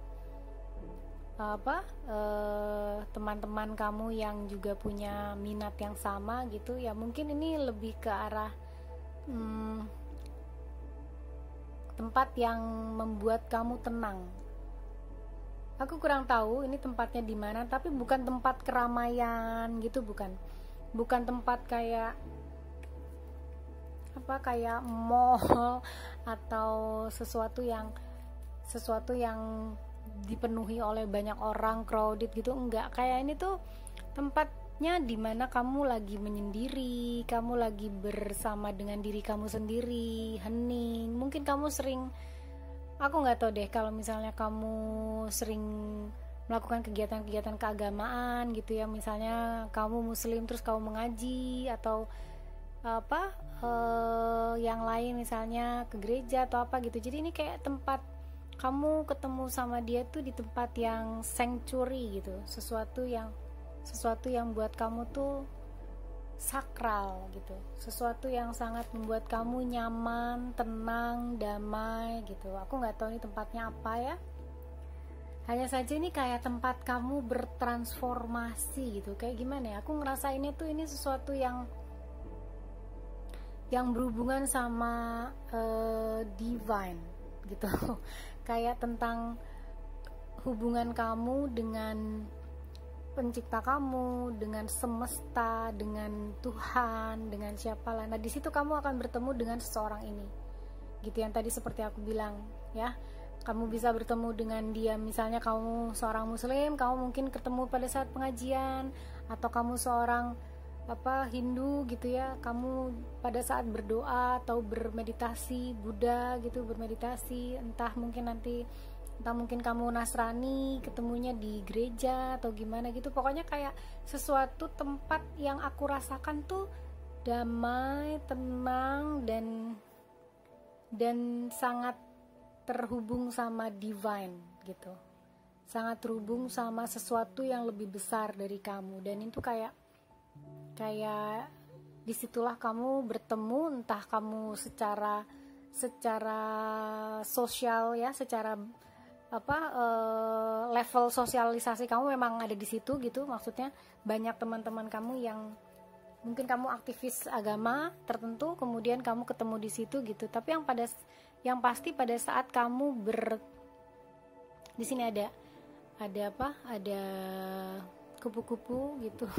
teman-teman kamu yang juga punya minat yang sama gitu ya. Mungkin ini lebih ke arah tempat yang membuat kamu tenang. Aku kurang tahu ini tempatnya di mana, tapi bukan tempat keramaian gitu, bukan tempat kayak mall atau sesuatu yang dipenuhi oleh banyak orang, crowded gitu, enggak. Kayak ini tuh tempatnya dimana kamu lagi menyendiri, kamu lagi bersama dengan diri kamu sendiri, hening. Mungkin kamu sering, aku nggak tahu deh, kalau misalnya kamu sering melakukan kegiatan-kegiatan keagamaan gitu ya, misalnya kamu muslim terus kamu mengaji atau yang lain, misalnya ke gereja atau apa gitu. Jadi ini kayak tempat kamu ketemu sama dia tuh di tempat yang sanctuary gitu, sesuatu yang buat kamu tuh sakral gitu, sesuatu yang sangat membuat kamu nyaman, tenang, damai gitu. Aku nggak tahu ini tempatnya apa ya, hanya saja ini kayak tempat kamu bertransformasi gitu. Kayak gimana ya, aku ngerasa ini sesuatu yang berhubungan sama divine gitu. Kayak tentang hubungan kamu dengan pencipta kamu, dengan semesta, dengan Tuhan, dengan siapalah. Nah, di situ kamu akan bertemu dengan seseorang ini. Gitu, yang tadi seperti aku bilang, ya. Kamu bisa bertemu dengan dia, misalnya kamu seorang muslim, kamu mungkin ketemu pada saat pengajian, atau kamu seorang Hindu gitu ya, kamu pada saat berdoa atau bermeditasi, Buddha gitu, bermeditasi, entah mungkin kamu Nasrani, ketemunya di gereja atau gimana gitu. Pokoknya kayak sesuatu tempat yang aku rasakan tuh damai, tenang, dan sangat terhubung sama divine gitu, sangat terhubung sama sesuatu yang lebih besar dari kamu. Dan itu kayak disitulah kamu bertemu, entah kamu secara sosial ya, secara level sosialisasi kamu memang ada di situ gitu. Maksudnya banyak teman-teman kamu yang mungkin kamu aktivis agama tertentu, kemudian kamu ketemu di situ gitu. Tapi yang pasti pada saat kamu di sini ada kupu-kupu gitu.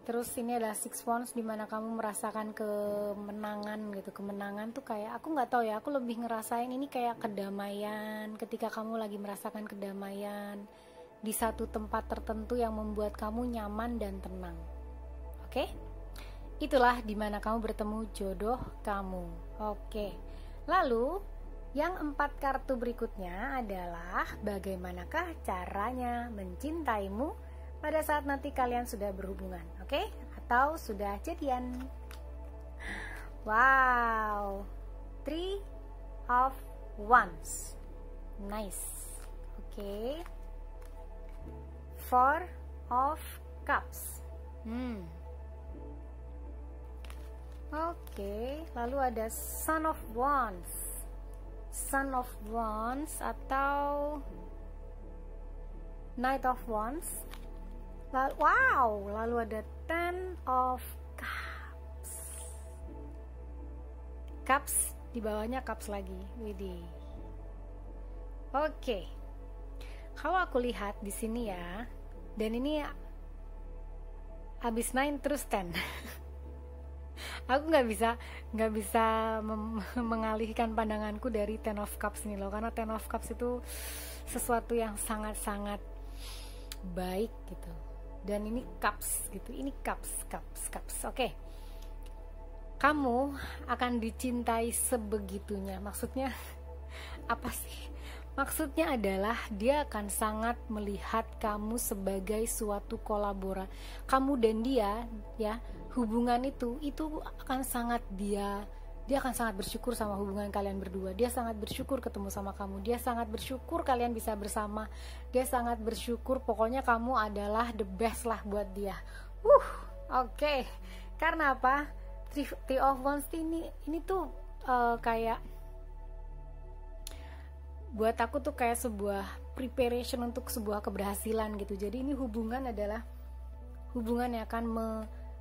Terus ini adalah Six Wands, dimana kamu merasakan kemenangan gitu. Kemenangan tuh kayak, aku nggak tahu ya, aku lebih ngerasain ini kayak kedamaian. Ketika kamu lagi merasakan kedamaian di satu tempat tertentu yang membuat kamu nyaman dan tenang. Oke? Itulah dimana kamu bertemu jodoh kamu. Oke. Lalu Yang 4 kartu berikutnya adalah bagaimanakah caranya mencintaimu pada saat nanti kalian sudah berhubungan, oke? Atau sudah jadian. Wow, 3 of Wands, nice. Oke, 4 of Cups. Oke, lalu ada Son of Wands. Son of Wands atau Knight of Wands. Wow, lalu ada Ten of Cups. Cups di bawahnya Cups lagi. Widih. Oke. Kalau aku lihat di sini ya, dan ini habis 9 terus 10. Aku nggak bisa mengalihkan pandanganku dari Ten of Cups ini loh, karena Ten of Cups itu sesuatu yang sangat-sangat baik gitu, dan ini Cups gitu, ini Cups. Oke. Kamu akan dicintai sebegitunya. Maksudnya apa sih? Maksudnya adalah dia akan sangat melihat kamu sebagai suatu kolaborasi. Kamu dan dia ya, hubungan itu akan sangat dia akan sangat bersyukur sama hubungan kalian berdua. Dia sangat bersyukur ketemu sama kamu. Dia sangat bersyukur kalian bisa bersama. Dia sangat bersyukur, pokoknya kamu adalah the best lah buat dia. Oke. Karena apa? Three of Wands ini tuh kayak buat aku tuh kayak sebuah preparation untuk sebuah keberhasilan gitu. Jadi ini hubungan adalah hubungan yang akan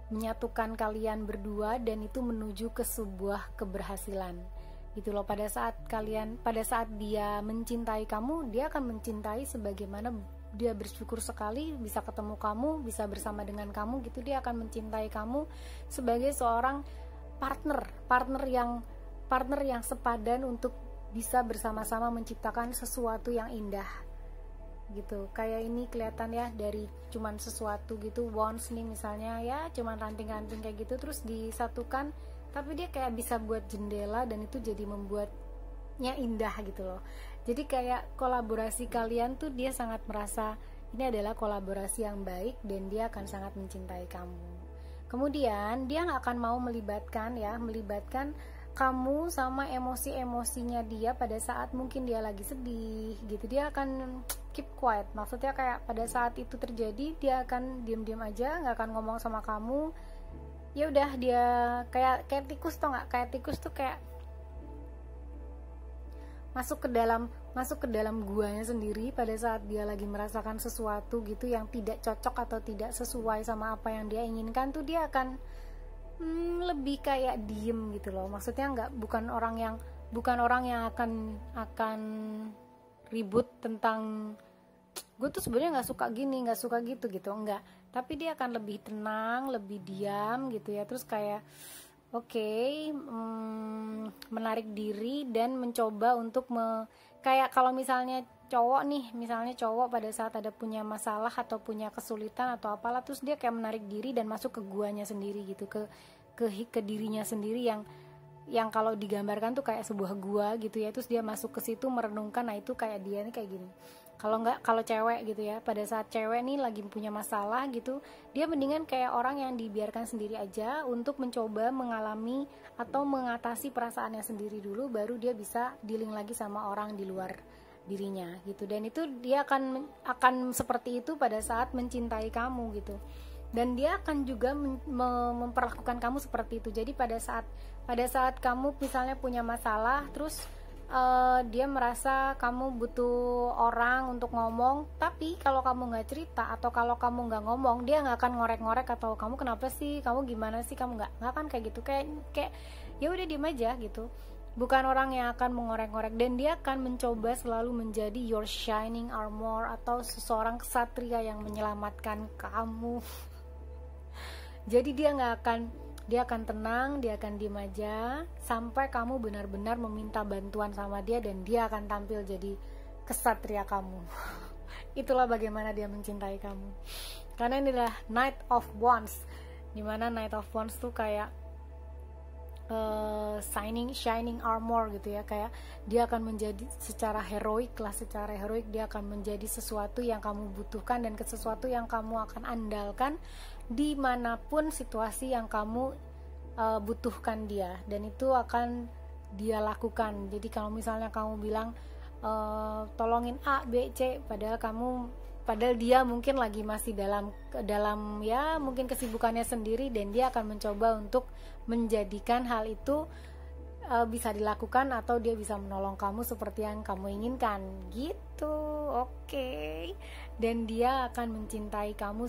menyatukan kalian berdua, dan itu menuju ke sebuah keberhasilan gitu loh. Pada saat dia mencintai kamu, dia akan mencintai sebagaimana dia bersyukur sekali bisa ketemu kamu, bisa bersama dengan kamu gitu. Dia akan mencintai kamu sebagai seorang partner yang sepadan untuk bisa bersama-sama menciptakan sesuatu yang indah gitu. Kayak ini kelihatan ya, dari cuman sesuatu gitu, wands nih misalnya ya, cuman ranting-ranting kayak gitu terus disatukan, tapi dia kayak bisa buat jendela, dan itu jadi membuatnya indah gitu loh. Jadi kayak kolaborasi kalian tuh dia sangat merasa ini adalah kolaborasi yang baik, dan dia akan sangat mencintai kamu. Kemudian dia nggak akan mau melibatkan kamu sama emosi-emosinya dia pada saat mungkin dia lagi sedih gitu. Dia akan keep quiet, maksudnya kayak pada saat itu terjadi dia akan diam-diam aja, nggak akan ngomong sama kamu. Ya udah, dia kayak tikus tuh nggak, kayak tikus tuh kayak masuk ke dalam guanya sendiri pada saat dia lagi merasakan sesuatu gitu yang tidak cocok atau tidak sesuai sama apa yang dia inginkan tuh. Dia akan lebih kayak diem gitu loh. Maksudnya bukan orang yang akan ribut tentang gue tuh sebenarnya nggak suka gini, nggak suka gitu enggak. Tapi dia akan lebih tenang, lebih diam gitu ya. Terus kayak menarik diri dan mencoba untuk kayak kalau misalnya cowok pada saat ada punya masalah atau punya kesulitan atau apalah, terus dia kayak menarik diri dan masuk ke guanya sendiri gitu, ke dirinya sendiri yang kalau digambarkan tuh kayak sebuah gua gitu ya. Terus dia masuk ke situ merenungkan. Nah itu kayak dia nih kayak gini. Kalau cewek gitu ya, pada saat cewek nih lagi punya masalah gitu, dia mendingan kayak orang yang dibiarkan sendiri aja untuk mencoba mengalami atau mengatasi perasaannya sendiri dulu, baru dia bisa dealing lagi sama orang di luar dirinya gitu. Dan itu dia akan seperti itu pada saat mencintai kamu gitu. Dan dia akan juga memperlakukan kamu seperti itu. Jadi pada saat kamu misalnya punya masalah, terus dia merasa kamu butuh orang untuk ngomong, tapi kalau kamu nggak cerita atau kalau kamu nggak ngomong, dia nggak akan ngorek-ngorek atau kamu kenapa sih, kamu gimana sih, kamu nggak akan kayak gitu, kayak ya udah diem aja gitu. Bukan orang yang akan mengorek-ngorek, dan dia akan mencoba selalu menjadi your shining armor atau seseorang ksatria yang menyelamatkan kamu. Jadi dia akan tenang, dia akan diem aja sampai kamu benar-benar meminta bantuan sama dia, dan dia akan tampil jadi kesatria kamu. Itulah bagaimana dia mencintai kamu. Karena inilah Knight of Wands, dimana Knight of Wands tuh kayak shining armor gitu ya, kayak dia akan menjadi secara heroik dia akan menjadi sesuatu yang kamu butuhkan dan sesuatu yang kamu akan andalkan dimanapun situasi yang kamu butuhkan dia, dan itu akan dia lakukan. Jadi kalau misalnya kamu bilang tolongin A, B, C, padahal dia mungkin lagi masih dalam ya mungkin kesibukannya sendiri, dan dia akan mencoba untuk menjadikan hal itu bisa dilakukan, atau dia bisa menolong kamu seperti yang kamu inginkan gitu. Oke. Dan dia akan mencintai kamu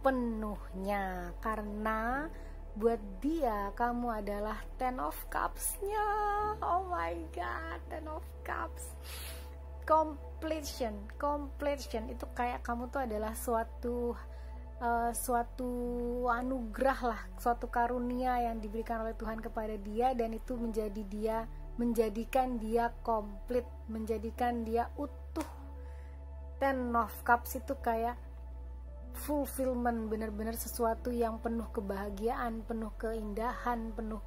sepenuhnya karena buat dia kamu adalah Ten of Cups-nya. Oh my god, Ten of Cups. Completion itu kayak kamu tuh adalah suatu anugerah lah, suatu karunia yang diberikan oleh Tuhan kepada dia, dan itu menjadikan dia komplit, menjadikan dia utuh. Ten of Cups itu kayak fulfillment, benar-benar sesuatu yang penuh kebahagiaan, penuh keindahan, penuh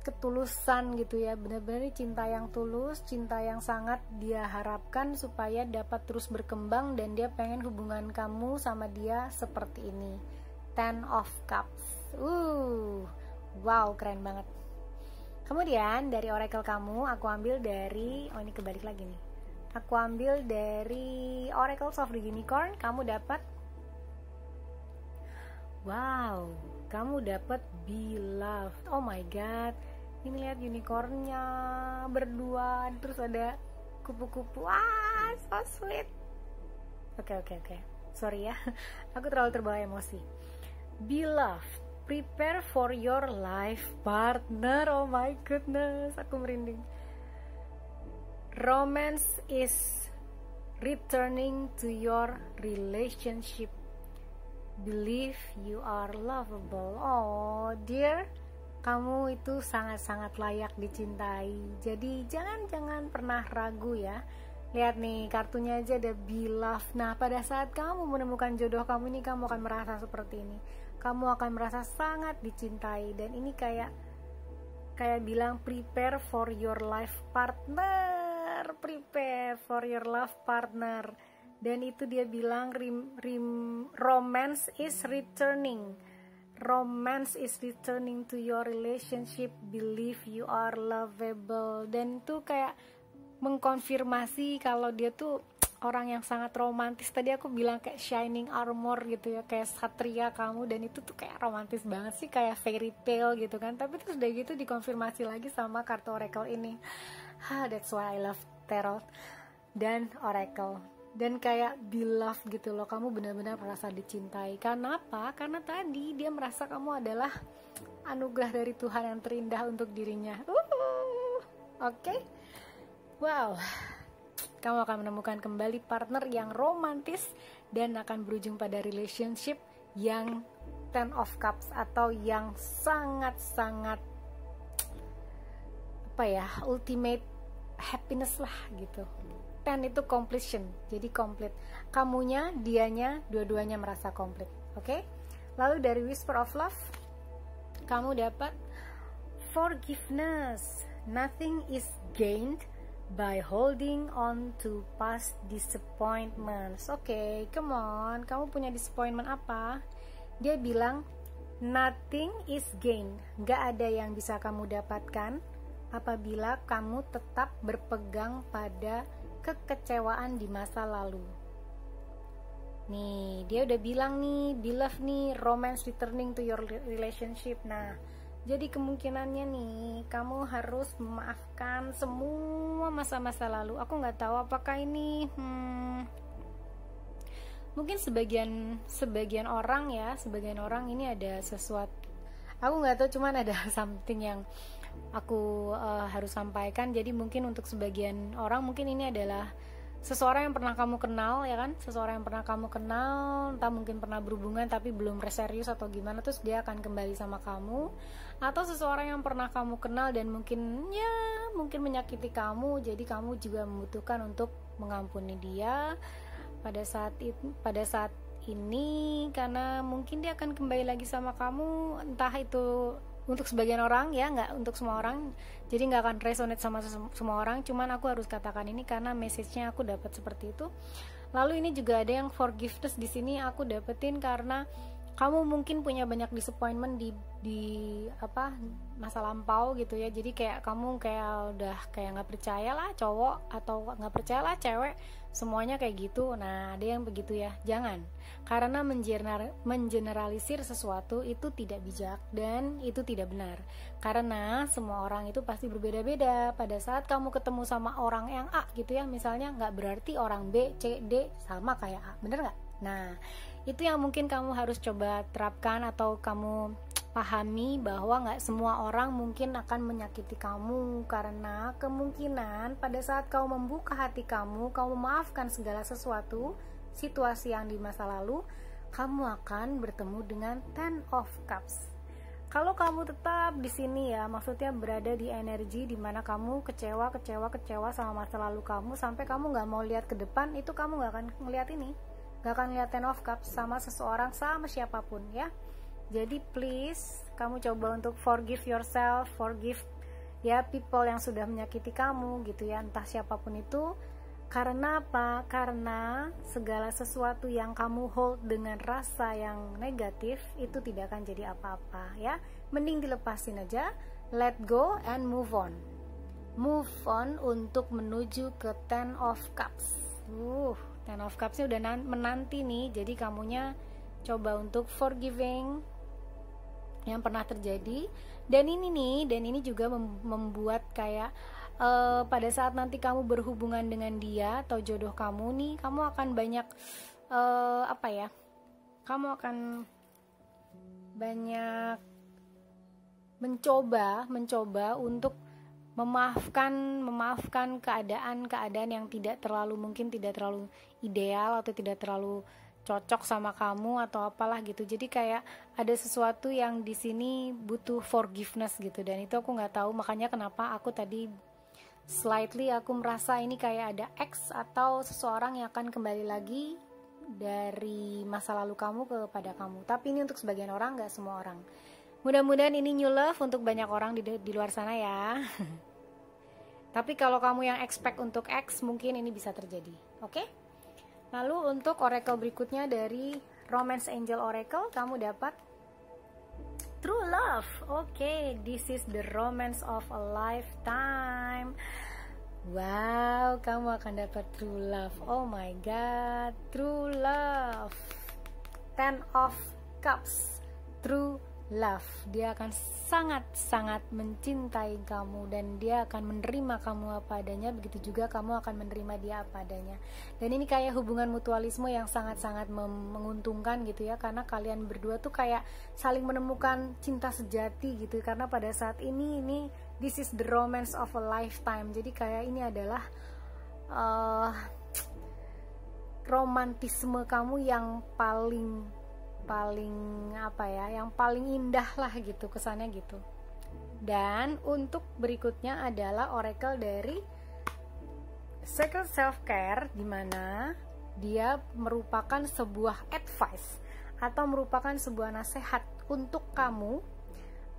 ketulusan gitu ya, benar-benar cinta yang tulus, cinta yang sangat dia harapkan supaya dapat terus berkembang, dan dia pengen hubungan kamu sama dia seperti ini. Ten of Cups. Wow, keren banget. Kemudian dari oracle kamu aku ambil dari, ini kebalik lagi nih, aku ambil dari Oracles of the Unicorn. Kamu dapat, wow, kamu dapat Beloved. Oh my god, ini lihat unicornnya berdua, terus ada kupu-kupu. So sweet. Oke. Sorry ya, aku terlalu terbawa emosi. Beloved, prepare for your life partner. Oh my goodness, aku merinding. Romance is returning to your relationship. Believe you are lovable. Oh dear, kamu itu sangat-sangat layak dicintai. Jadi jangan pernah ragu ya. Lihat nih, kartunya aja ada Beloved. Nah, pada saat kamu menemukan jodoh kamu ini, kamu akan merasa seperti ini. Kamu akan merasa sangat dicintai, dan ini kayak bilang prepare for your life partner. Prepare for your love partner. Dan itu dia bilang romance is returning. Romance is returning to your relationship. Believe you are lovable. Dan itu kayak mengkonfirmasi kalau dia tuh orang yang sangat romantis. Tadi aku bilang kayak shining armor gitu ya, kayak satria kamu, dan itu tuh kayak romantis banget sih, kayak fairy tale gitu kan. Tapi terus udah gitu dikonfirmasi lagi sama kartu oracle ini. That's why I love tarot dan oracle. Dan kayak beloved gitu loh, kamu benar-benar merasa dicintai. Karena apa? Karena tadi dia merasa kamu adalah anugerah dari Tuhan yang terindah untuk dirinya. Oke. Wow, kamu akan menemukan kembali partner yang romantis dan akan berujung pada relationship yang Ten of Cups, atau yang sangat-sangat ultimate happiness lah gitu. Ten itu completion, jadi komplit. Kamunya, dianya, dua-duanya merasa komplit. Oke? Lalu dari Whisper of Love, kamu dapat forgiveness. Nothing is gained by holding on to past disappointments. Oke, come on. Kamu punya disappointment apa? Dia bilang nothing is gained. Gak ada yang bisa kamu dapatkan apabila kamu tetap berpegang pada kekecewaan di masa lalu. Nih, dia udah bilang nih, beloved nih, romance returning to your relationship. Nah, jadi kemungkinannya nih, kamu harus memaafkan semua masa-masa lalu. Aku nggak tahu apakah ini, mungkin sebagian orang ini ada sesuatu. Aku nggak tahu, cuman ada something yang aku harus sampaikan. Jadi mungkin untuk sebagian orang mungkin ini adalah seseorang yang pernah kamu kenal, ya kan? Seseorang yang pernah kamu kenal, entah mungkin pernah berhubungan tapi belum serius atau gimana, terus dia akan kembali sama kamu. Atau seseorang yang pernah kamu kenal dan mungkin menyakiti kamu, jadi kamu juga membutuhkan untuk mengampuni dia pada saat ini, karena mungkin dia akan kembali lagi sama kamu, entah itu untuk sebagian orang ya, nggak untuk semua orang, jadi nggak akan resonate sama semua orang, cuman aku harus katakan ini karena message-nya aku dapat seperti itu. Lalu ini juga ada yang forgiveness di sini aku dapetin karena kamu mungkin punya banyak disappointment di masa lampau gitu ya. Jadi kayak kamu kayak udah kayak nggak percaya lah cowok atau nggak percaya lah cewek, semuanya kayak gitu. Nah ada yang begitu ya, jangan, karena mengeneralisir sesuatu itu tidak bijak dan itu tidak benar, karena semua orang itu pasti berbeda-beda. Pada saat kamu ketemu sama orang yang A gitu ya misalnya, nggak berarti orang B, C, D sama kayak A, bener nggak? Nah itu yang mungkin kamu harus coba terapkan atau kamu pahami, bahwa nggak semua orang mungkin akan menyakiti kamu, karena kemungkinan pada saat kamu membuka hati kamu memaafkan segala sesuatu situasi yang di masa lalu, kamu akan bertemu dengan Ten of Cups. Kalau kamu tetap di sini ya, maksudnya berada di energi dimana kamu kecewa sama masa lalu kamu sampai kamu nggak mau lihat ke depan, itu kamu nggak akan ngeliat ini, nggak akan lihat Ten of Cups sama seseorang, sama siapapun ya. Jadi please kamu coba untuk forgive yourself, forgive ya people yang sudah menyakiti kamu gitu ya, entah siapapun itu. Karena apa? Karena segala sesuatu yang kamu hold dengan rasa yang negatif itu tidak akan jadi apa-apa ya. Mending dilepasin aja, let go and move on. Move on untuk menuju ke Ten of Cups. Ten of Cups-nya udah menanti nih. Jadi kamunya coba untuk forgiving yang pernah terjadi. Dan ini juga membuat kayak pada saat nanti kamu berhubungan dengan dia atau jodoh kamu nih, kamu akan banyak kamu akan banyak mencoba untuk memaafkan keadaan yang tidak terlalu ideal atau tidak terlalu cocok sama kamu atau apalah gitu. Jadi kayak ada sesuatu yang di sini butuh forgiveness gitu, dan itu aku nggak tahu, makanya kenapa aku tadi slightly aku merasa ini kayak ada ex atau seseorang yang akan kembali lagi dari masa lalu kamu kepada kamu. Tapi ini untuk sebagian orang, nggak semua orang. Mudah-mudahan ini new love untuk banyak orang di luar sana ya. Tapi kalau kamu yang expect untuk ex, mungkin ini bisa terjadi. Oke? Lalu untuk oracle berikutnya dari Romance Angel Oracle, kamu dapat True Love. Oke, this is the romance of a lifetime. Wow, kamu akan dapat true love. Oh my god, true love. Ten of Cups, true love. Dia akan sangat-sangat mencintai kamu dan dia akan menerima kamu apa adanya, begitu juga kamu akan menerima dia apa adanya. Dan ini kayak hubungan mutualisme yang sangat-sangat menguntungkan gitu ya, karena kalian berdua tuh kayak saling menemukan cinta sejati gitu, karena pada saat ini this is the romance of a lifetime. Jadi kayak ini adalah romantisme kamu yang paling yang paling indah lah gitu kesannya gitu. Dan untuk berikutnya adalah oracle dari Sacred Self Care, dimana dia merupakan sebuah advice atau merupakan sebuah nasihat untuk kamu,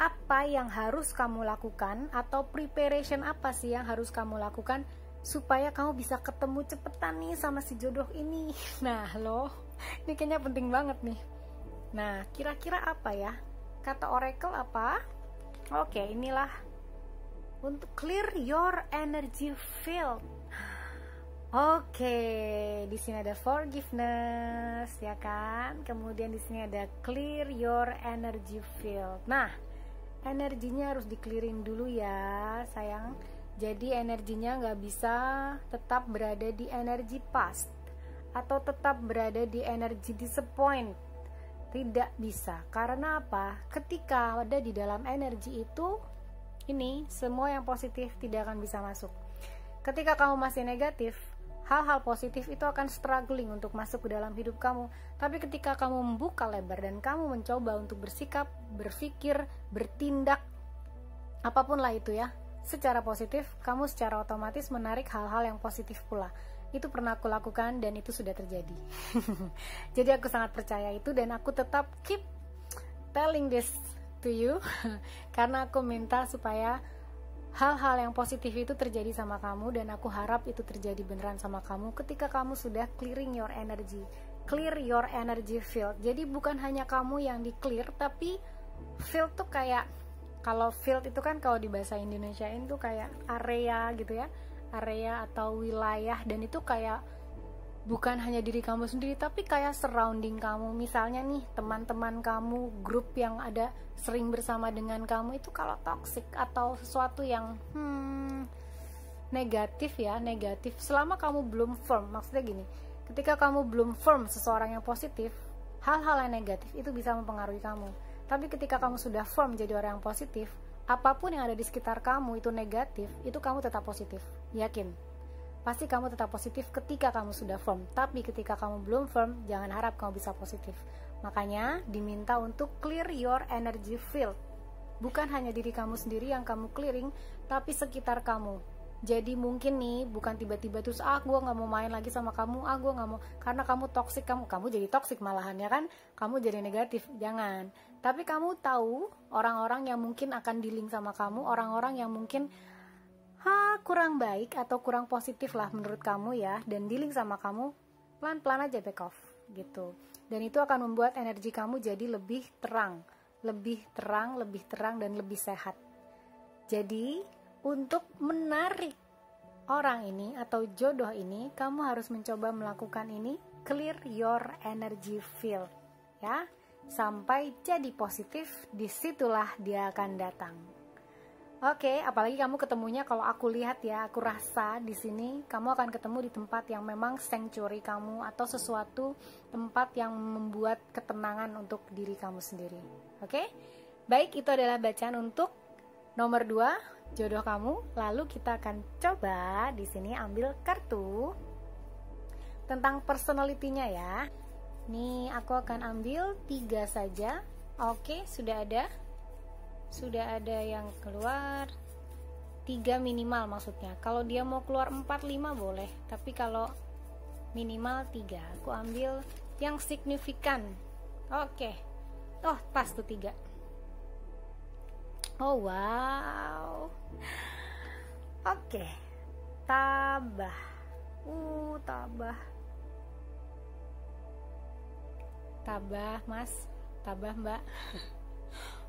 apa yang harus kamu lakukan atau preparation apa sih yang harus kamu lakukan supaya kamu bisa ketemu cepetan nih sama si jodoh ini. Nah ini kayaknya penting banget nih. Nah, kira-kira apa ya? Kata oracle apa? Oke, inilah untuk clear your energy field. Oke, di sini ada forgiveness, ya kan? Kemudian di sini ada clear your energy field. Nah, energinya harus di-clearin dulu ya, sayang. Jadi energinya nggak bisa tetap berada di energi past atau tetap berada di energi disappoint. Tidak bisa. Karena apa? Ketika ada di dalam energi itu, ini semua yang positif tidak akan bisa masuk. Ketika kamu masih negatif, hal-hal positif itu akan struggling untuk masuk ke dalam hidup kamu. Tapi ketika kamu membuka lebar dan kamu mencoba untuk bersikap, berpikir, bertindak, apapun lah itu ya, secara positif, kamu secara otomatis menarik hal-hal yang positif pula. Itu pernah aku lakukan dan itu sudah terjadi. Jadi aku sangat percaya itu dan aku tetap keep telling this to you karena aku minta supaya hal-hal yang positif itu terjadi sama kamu, dan aku harap itu terjadi beneran sama kamu ketika kamu sudah clearing your energy, clear your energy field. Jadi bukan hanya kamu yang di clear, tapi field tuh kayak, kalau field itu kan kalau di bahasa Indonesiain tuh kayak area gitu ya, area atau wilayah, dan itu kayak bukan hanya diri kamu sendiri tapi kayak surrounding kamu. Misalnya nih teman-teman kamu, grup yang ada sering bersama dengan kamu itu kalau toxic atau sesuatu yang negatif ya, negatif, selama kamu belum firm, maksudnya gini, ketika kamu belum firm seseorang yang positif, hal-hal yang negatif itu bisa mempengaruhi kamu. Tapi ketika kamu sudah firm jadi orang yang positif, apapun yang ada di sekitar kamu itu negatif, itu kamu tetap positif, yakin. Pasti kamu tetap positif ketika kamu sudah firm. Tapi ketika kamu belum firm, jangan harap kamu bisa positif. Makanya diminta untuk clear your energy field. Bukan hanya diri kamu sendiri yang kamu clearing, tapi sekitar kamu. Jadi mungkin nih, bukan tiba-tiba terus gue gak mau main lagi sama kamu, gue gak mau, karena kamu toksik, kamu jadi toksik malahan ya kan, kamu jadi negatif. Jangan. Tapi kamu tahu orang-orang yang mungkin akan dealing sama kamu, orang-orang yang mungkin kurang baik atau kurang positif lah menurut kamu ya, dan dealing sama kamu, pelan-pelan aja back off gitu. Dan itu akan membuat energi kamu jadi lebih terang, dan lebih sehat. Jadi untuk menarik orang ini atau jodoh ini, kamu harus mencoba melakukan ini, clear your energy field ya, sampai jadi positif. Disitulah dia akan datang. Oke, apalagi kamu ketemunya, kalau aku lihat ya, aku rasa di sini kamu akan ketemu di tempat yang memang sanctuary kamu, atau sesuatu tempat yang membuat ketenangan untuk diri kamu sendiri. Oke? Baik, itu adalah bacaan untuk nomor 2, jodoh kamu. Lalu kita akan coba di sini ambil kartu tentang personality-nya ya. Nih, aku akan ambil 3 saja. Oke, sudah ada yang keluar 3 minimal, maksudnya kalau dia mau keluar 4-5 boleh, tapi kalau minimal 3. Aku ambil yang signifikan. Oke. Oh, pas tuh 3. Oh wow. Oke. Tabah. Tabah mas, tabah mbak.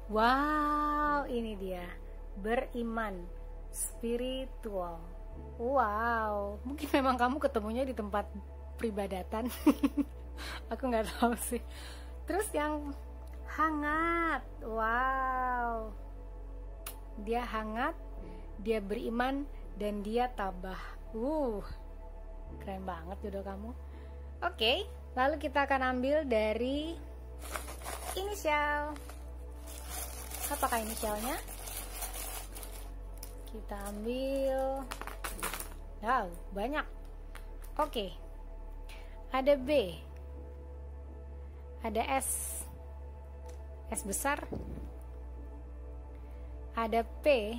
Wow, ini dia, beriman, spiritual. Wow, mungkin memang kamu ketemunya di tempat peribadatan. Aku nggak tahu sih. Terus yang hangat, wow, dia hangat, dia beriman, dan dia tabah. Keren banget jodoh kamu. Oke, lalu kita akan ambil dari inisial. Apakah inisialnya? Kita ambil. Wow, banyak. Oke. Ada B. Ada S. S besar. Ada P.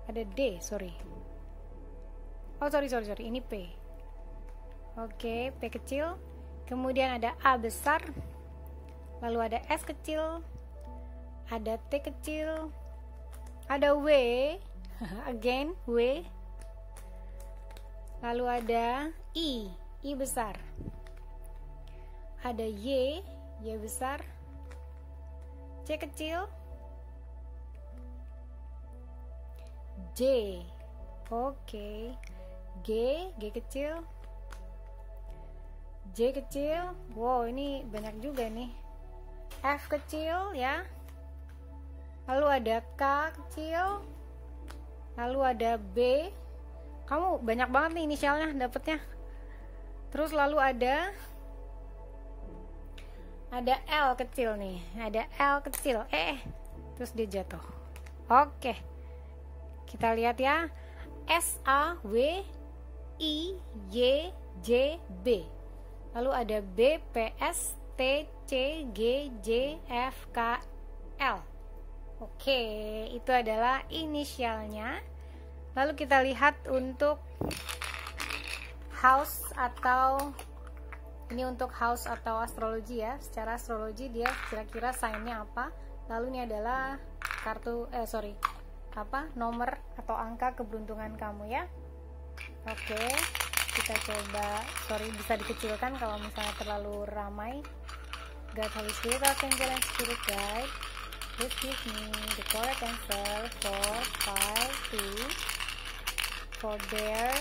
Ada D, sorry. Oh, sorry. Ini P. Oke, P kecil. Kemudian ada A besar. Lalu ada S kecil, ada T kecil, ada W, again W, lalu ada I besar, ada Y besar, C kecil, J, oke, G kecil, J kecil, wow ini banyak juga nih. F kecil ya, lalu ada K kecil, lalu ada B, kamu banyak banget nih inisialnya dapetnya. Terus lalu ada L kecil nih, ada L kecil, terus dia jatuh. Oke, kita lihat ya, S A W I Y J B, lalu ada B P S T C G J F K L. Oke, itu adalah inisialnya. Lalu kita lihat untuk house atau Ini untuk house atau astrologi ya. Secara astrologi dia kira-kira sign-nya apa. Lalu ini adalah nomor atau angka keberuntungan kamu ya. Oke, kita coba. Bisa dikecilkan kalau misalnya terlalu ramai. God, Holy Spirit, Archangel, and Spirit Guide, please give me the correct answer for file 2 for their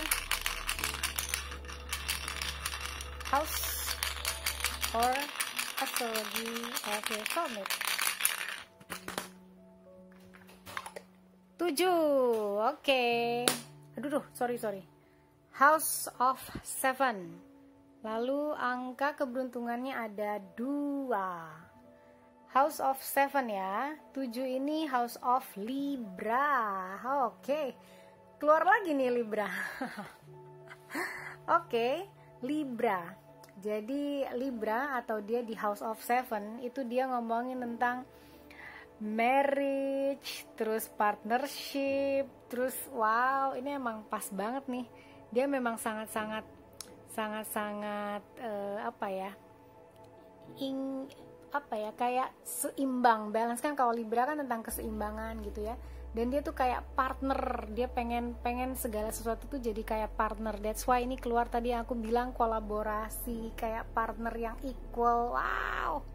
house or astrology of your soulmate. 7. Oke. Aduh, sorry. House of 7. Lalu angka keberuntungannya ada 2. House of 7 ya. 7 ini House of Libra. Oke. Keluar lagi nih Libra. Oke, Libra. Jadi Libra atau dia di House of 7 itu dia ngomongin tentang marriage, terus partnership, terus wow, ini emang pas banget nih. Dia memang sangat-sangat kayak seimbang, balance kan. Kalau Libra kan tentang keseimbangan gitu ya. Dan dia tuh kayak partner, dia pengen segala sesuatu tuh jadi kayak partner. That's why ini keluar tadi aku bilang kolaborasi, kayak partner yang equal. Wow,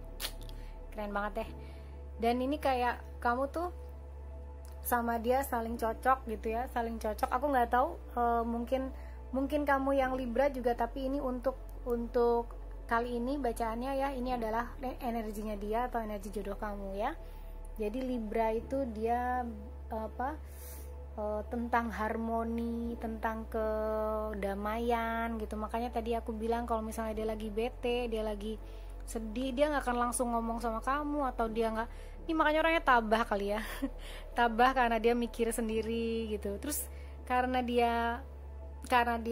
keren banget deh. Dan ini kayak kamu tuh sama dia saling cocok gitu ya, saling cocok. Aku nggak tahu, mungkin kamu yang Libra juga, tapi ini untuk kali ini bacaannya ya, ini adalah energinya dia atau energi jodoh kamu ya. Jadi Libra itu dia tentang harmoni, tentang kedamaian gitu. Makanya tadi aku bilang kalau misalnya dia lagi bete, dia lagi sedih, dia nggak akan langsung ngomong sama kamu, atau dia nggak, ini makanya orangnya tabah kali ya. Tabah karena dia mikir sendiri gitu. Terus karena dia 7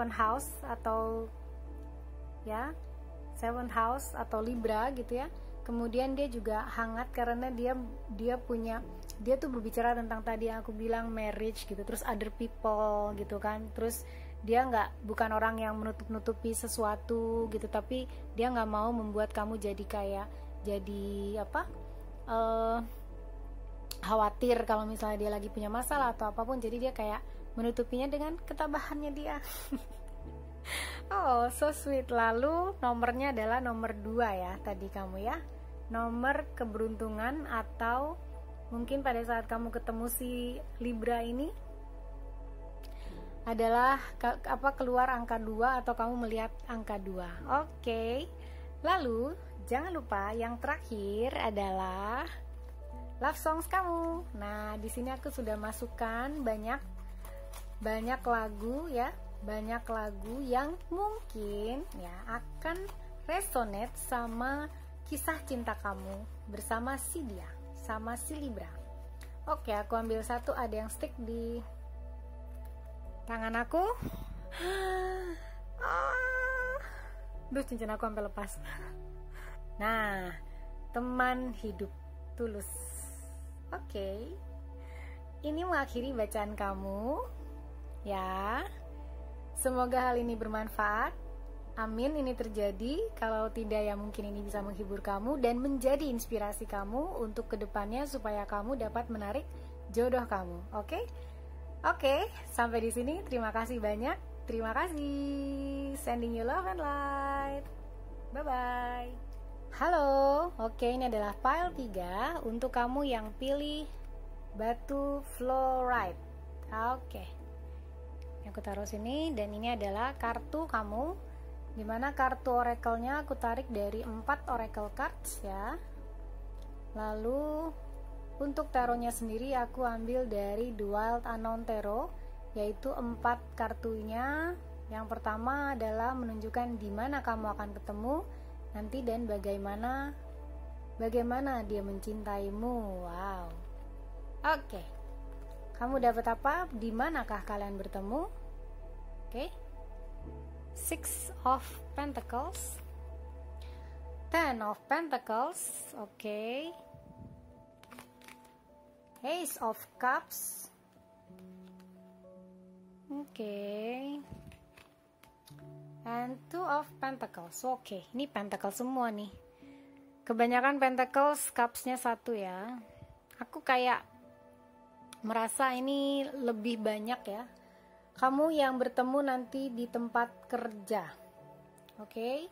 house atau ya 7 house atau Libra gitu ya. Kemudian dia juga hangat karena dia tuh berbicara tentang tadi yang aku bilang marriage gitu, terus other people gitu kan. Terus dia bukan orang yang menutup-nutupi sesuatu gitu, tapi dia nggak mau membuat kamu jadi khawatir kalau misalnya dia lagi punya masalah atau apapun. Jadi dia kayak menutupinya dengan ketabahannya dia. Oh, so sweet. Lalu nomornya adalah nomor 2 ya tadi kamu ya. Nomor keberuntungan, atau mungkin pada saat kamu ketemu si Libra ini adalah keluar angka 2 atau kamu melihat angka 2. Oke. Lalu jangan lupa yang terakhir adalah love songs kamu. Nah, di sini aku sudah masukkan banyak lagu ya. Banyak lagu yang mungkin ya akan resonate sama kisah cinta kamu bersama si dia, sama si Libra. Oke, aku ambil satu, ada yang stick di tangan aku. Duh, cincin aku sampai lepas. Nah, teman hidup tulus. Oke. Ini mengakhiri bacaan kamu ya. Semoga hal ini bermanfaat. Amin, ini terjadi. Kalau tidak ya mungkin ini bisa menghibur kamu dan menjadi inspirasi kamu untuk kedepannya supaya kamu dapat menarik jodoh kamu. Oke? Oke, sampai di sini. Terima kasih banyak. Terima kasih. Sending you love and light. Bye-bye. Halo. Oke, ini adalah file 3 untuk kamu yang pilih batu fluorite. Oke. Aku taruh sini, dan ini adalah kartu kamu, dimana kartu oracle-nya aku tarik dari 4 oracle cards ya. Lalu untuk tarotnya sendiri aku ambil dari The Wild Unknown Tarot, yaitu 4 kartunya. Yang pertama adalah menunjukkan di mana kamu akan ketemu nanti dan bagaimana dia mencintaimu. Wow. Oke. Kamu dapat apa? Di manakah kalian bertemu? Oke. 6 of Pentacles, 10 of Pentacles, oke. Ace of Cups, oke. And Two of Pentacles. Oke, ini Pentacle semua nih. Kebanyakan Pentacles, Cups-nya 1 ya. Aku kayak merasa ini lebih banyak ya. Kamu yang bertemu nanti di tempat kerja. Oke.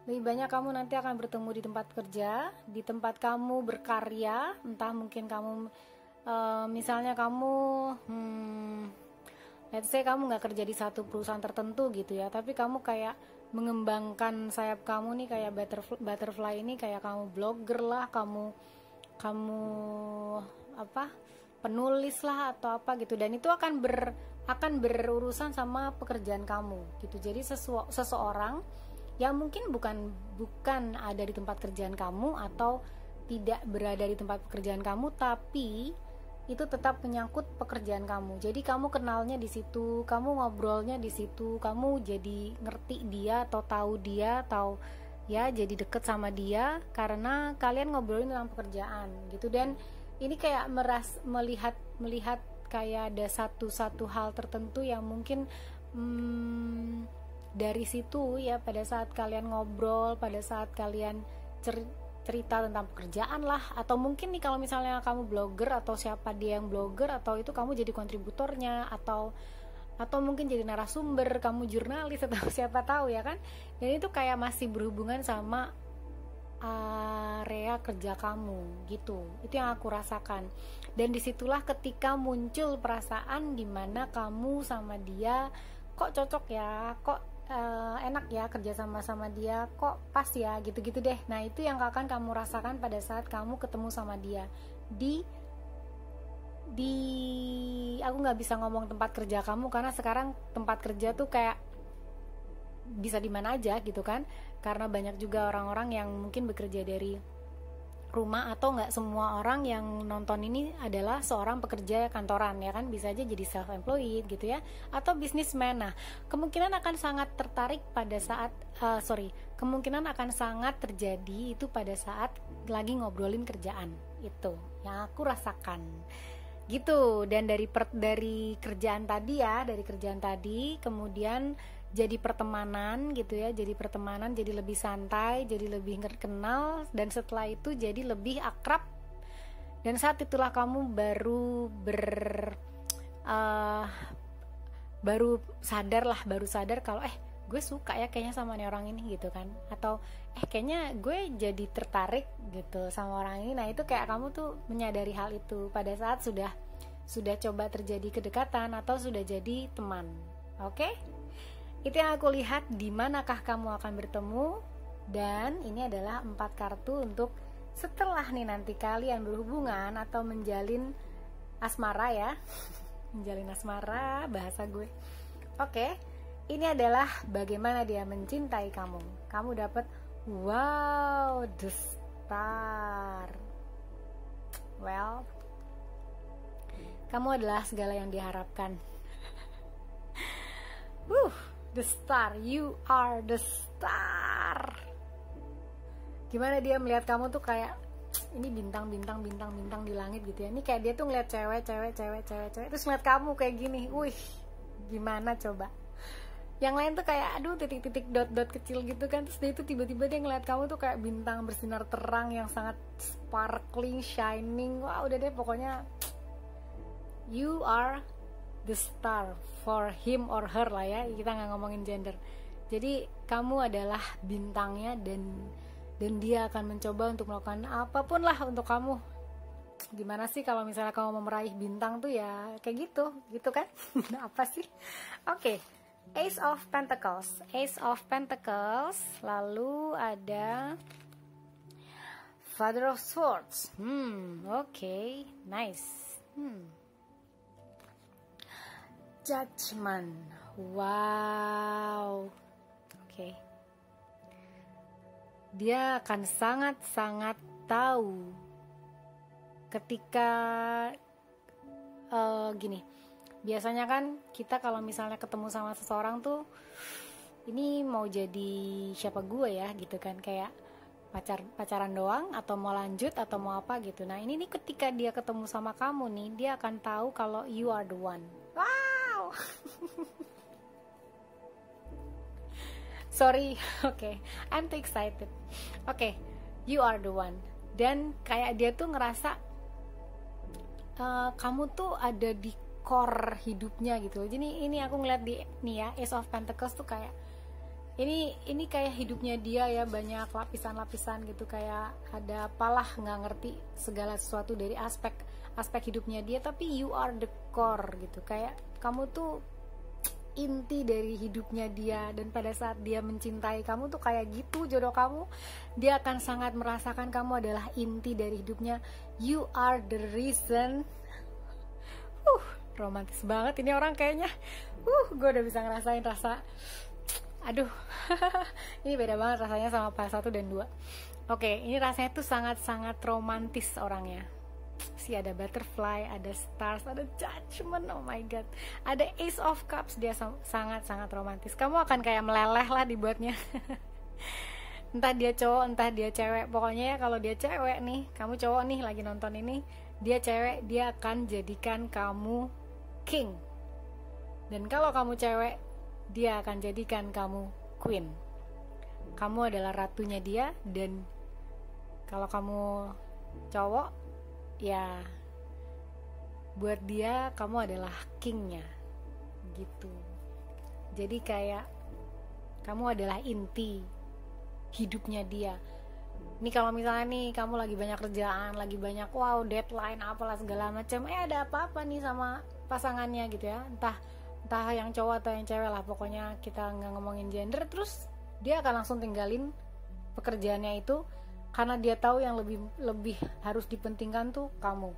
Lebih banyak kamu nanti akan bertemu di tempat kerja, di tempat kamu berkarya, entah mungkin kamu misalnya kamu let's say kamu nggak kerja di satu perusahaan tertentu gitu ya, tapi kamu kayak mengembangkan sayap kamu nih, kayak butterfly ini, kayak kamu blogger lah, kamu apa, penulis lah atau apa gitu, dan itu akan berurusan sama pekerjaan kamu gitu. Jadi seseorang yang mungkin bukan ada di tempat kerjaan kamu atau tidak berada di tempat pekerjaan kamu, tapi itu tetap menyangkut pekerjaan kamu. Jadi kamu kenalnya di situ, kamu ngobrolnya di situ, kamu jadi ngerti dia atau tahu dia, atau ya jadi deket sama dia karena kalian ngobrolin tentang pekerjaan gitu. Dan ini kayak melihat kayak ada satu hal tertentu yang mungkin dari situ ya, pada saat kalian ngobrol, pada saat kalian cerita tentang pekerjaan lah, atau mungkin nih kalau misalnya kamu blogger atau siapa dia yang blogger, atau itu kamu jadi kontributornya, atau mungkin jadi narasumber, kamu jurnalis atau siapa tahu ya kan. Dan itu kayak masih berhubungan sama area kerja kamu gitu. Itu yang aku rasakan. Dan disitulah ketika muncul perasaan dimana kamu sama dia kok cocok ya, kok enak ya kerja sama dia, kok pas ya, gitu-gitu deh. Nah itu yang akan kamu rasakan pada saat kamu ketemu sama dia di aku nggak bisa ngomong tempat kerja kamu karena sekarang tempat kerja tuh kayak bisa di mana aja gitu kan, karena banyak juga orang-orang yang mungkin bekerja dari rumah, atau nggak semua orang yang nonton ini adalah seorang pekerja kantoran ya kan, bisa aja jadi self employed gitu ya, atau businessman. Nah kemungkinan akan sangat tertarik pada saat kemungkinan akan sangat terjadi itu pada saat lagi ngobrolin kerjaan, itu yang aku rasakan gitu. Dan dari kerjaan tadi ya, dari kerjaan tadi kemudian jadi pertemanan gitu ya, jadi pertemanan, jadi lebih santai, jadi lebih kenal, dan setelah itu jadi lebih akrab. Dan saat itulah kamu baru sadar kalau gue suka ya kayaknya sama nih orang ini gitu kan, atau kayaknya gue jadi tertarik gitu sama orang ini. Nah itu kayak kamu tuh menyadari hal itu pada saat sudah coba terjadi kedekatan atau sudah jadi teman. Oke? Itu yang aku lihat di manakah kamu akan bertemu. Dan ini adalah 4 kartu untuk setelah nih nanti kalian berhubungan atau menjalin asmara ya. Menjalin asmara, bahasa gue. Oke, ini adalah bagaimana dia mencintai kamu. Kamu dapat wow, the star. Well, kamu adalah segala yang diharapkan. The star, you are the star. Gimana dia melihat kamu tuh kayak ini bintang di langit gitu ya. Ini kayak dia tuh ngeliat cewek terus ngeliat kamu kayak gini. Wih, gimana coba? Yang lain tuh kayak aduh titik-titik dot kecil gitu kan. Terus dia itu tiba-tiba dia ngeliat kamu tuh kayak bintang bersinar terang yang sangat sparkling, shining. Wah, udah deh pokoknya you are the star for him or her lah ya, kita nggak ngomongin gender. Jadi kamu adalah bintangnya, dan dia akan mencoba untuk melakukan apapun lah untuk kamu. Gimana sih kalau misalnya kamu mau meraih bintang tuh ya kayak gitu kan? Apa sih? Oke. Ace of Pentacles, lalu ada Father of Swords. Oke, nice. Judgment. Wow. Oke. Dia akan sangat-sangat tahu ketika gini. Biasanya kan kita kalau misalnya ketemu sama seseorang tuh ini mau jadi siapa gue ya gitu kan, kayak pacaran doang atau mau lanjut atau mau apa gitu. Nah, ini nih ketika dia ketemu sama kamu nih, dia akan tahu kalau you are the one. Wow. sorry. Oke, I'm too excited. Oke, you are the one. Dan kayak dia tuh ngerasa kamu tuh ada di core hidupnya gitu. Jadi ini aku ngeliat di nih ya, Ace of Pentacles tuh kayak ini kayak hidupnya dia ya, banyak lapisan-lapisan gitu, kayak ada apalah, nggak ngerti segala sesuatu dari aspek hidupnya dia, tapi you are the core gitu, kayak kamu tuh inti dari hidupnya dia. Dan pada saat dia mencintai kamu tuh kayak gitu jodoh kamu, dia akan sangat merasakan kamu adalah inti dari hidupnya. You are the reason. Romantis banget ini orang kayaknya. Gue udah bisa ngerasain rasa, aduh. Ini beda banget rasanya sama pas 1 dan 2. Oke, ini rasanya tuh sangat-sangat romantis orangnya. Ada butterfly, ada stars, ada judgment, oh my god, ada ace of cups. Dia sangat-sangat romantis. Kamu akan kayak meleleh lah dibuatnya. Entah dia cowok, entah dia cewek. Pokoknya ya kalau dia cewek nih, kamu cowok nih lagi nonton ini, dia cewek, dia akan jadikan kamu king. Dan kalau kamu cewek, dia akan jadikan kamu queen. Kamu adalah ratunya dia. Dan kalau kamu cowok, ya buat dia kamu adalah kingnya gitu. Jadi kayak kamu adalah inti hidupnya dia. Ini kalau misalnya nih kamu lagi banyak kerjaan, lagi banyak deadline apalah segala macam, ada apa-apa nih sama pasangannya gitu ya, entah yang cowok atau yang cewek lah, pokoknya kita nggak ngomongin gender, terus dia akan langsung tinggalin pekerjaannya itu karena dia tahu yang lebih harus dipentingkan tuh kamu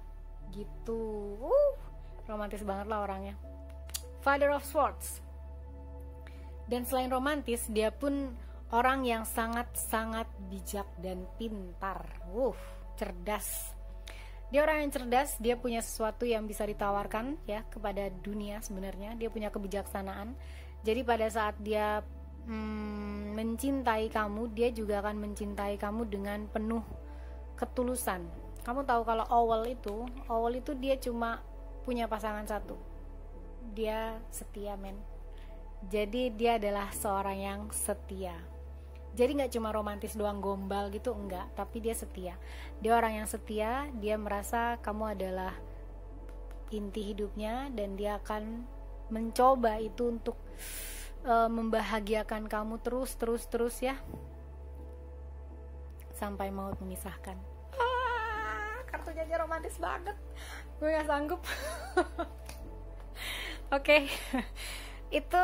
gitu. Romantis banget lah orangnya. Father of Swords. Dan selain romantis, dia pun orang yang sangat-sangat bijak dan pintar. Cerdas. Dia orang yang cerdas, dia punya sesuatu yang bisa ditawarkan ya kepada dunia sebenarnya. Dia punya kebijaksanaan. Jadi pada saat dia mencintai kamu, dia juga akan mencintai kamu dengan penuh ketulusan. Kamu tahu kalau Owl itu dia cuma punya pasangan satu. Dia setia, men. Jadi dia adalah seorang yang setia. Jadi nggak cuma romantis doang, gombal gitu, enggak, tapi dia setia. Dia orang yang setia. Dia merasa kamu adalah inti hidupnya, dan dia akan mencoba itu untuk membahagiakan kamu terus ya, sampai maut memisahkan. Kartunya aja romantis banget, gue gak sanggup. Oke. Itu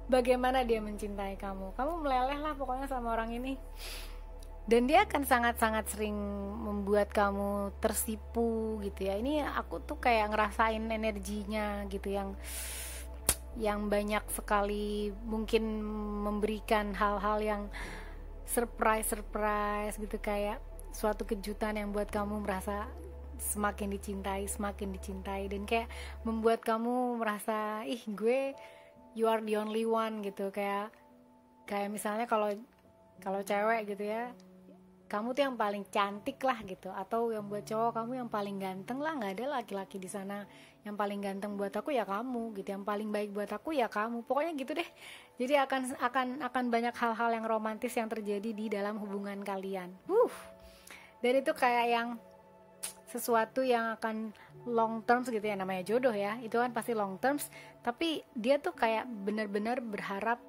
bagaimana dia mencintai kamu. Kamu meleleh lah pokoknya sama orang ini. Dan dia akan sangat-sangat sering membuat kamu tersipu gitu ya. Ini aku tuh kayak ngerasain energinya gitu, yang banyak sekali mungkin memberikan hal-hal yang surprise gitu, kayak suatu kejutan yang buat kamu merasa semakin dicintai, dan kayak membuat kamu merasa you are the only one gitu. Kayak misalnya kalau cewek gitu ya, kamu tuh yang paling cantik lah gitu, atau yang buat cowok kamu yang paling ganteng lah, nggak ada laki-laki di sana yang paling ganteng buat aku ya kamu gitu, yang paling baik buat aku ya kamu, pokoknya gitu deh. Jadi akan banyak hal-hal yang romantis yang terjadi di dalam hubungan kalian. Dan itu kayak yang sesuatu yang akan long terms gitu ya, namanya jodoh ya, itu kan pasti long terms, tapi dia tuh kayak benar-benar berharap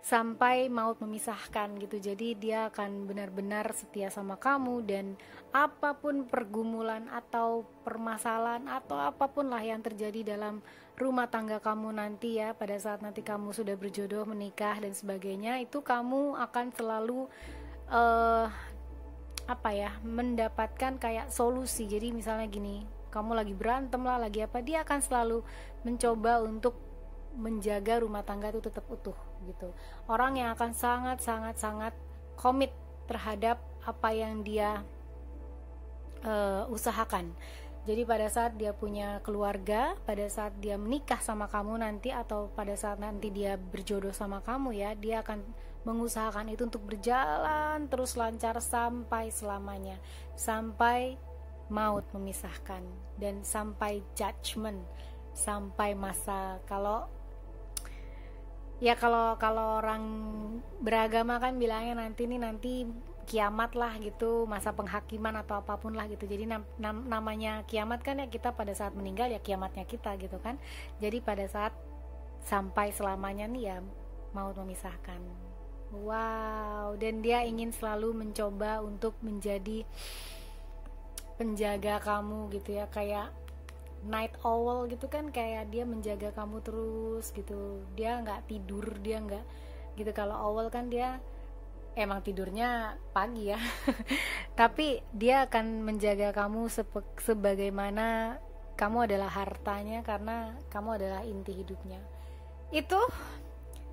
sampai maut memisahkan gitu. Jadi dia akan benar-benar setia sama kamu, dan apapun pergumulan atau permasalahan atau apapun lah yang terjadi dalam rumah tangga kamu nanti ya, pada saat nanti kamu sudah berjodoh, menikah dan sebagainya, itu kamu akan selalu mendapatkan kayak solusi. Jadi misalnya gini, kamu lagi berantem lah, lagi apa, dia akan selalu mencoba untuk menjaga rumah tangga itu tetap utuh gitu. Orang yang akan sangat komit terhadap apa yang dia usahakan. Jadi pada saat dia punya keluarga, pada saat dia menikah sama kamu nanti, atau pada saat nanti dia berjodoh sama kamu ya, dia akan mengusahakan itu untuk berjalan terus lancar sampai selamanya, sampai maut memisahkan, dan sampai judgment, sampai masa kalau ya kalau kalau orang beragama kan bilangnya nanti kiamat lah gitu, masa penghakiman atau apapun lah gitu. Jadi namanya kiamat kan ya kita pada saat meninggal ya kiamatnya kita gitu kan. Jadi pada saat sampai selamanya nih ya maut memisahkan. Wow, dan dia ingin selalu mencoba untuk menjadi penjaga kamu gitu ya, kayak night owl gitu kan, kayak dia menjaga kamu terus gitu. Dia nggak tidur, dia nggak gitu. Kalau owl kan dia emang tidurnya pagi ya tapi dia akan menjaga kamu sebagaimana kamu adalah hartanya, karena kamu adalah inti hidupnya. Itu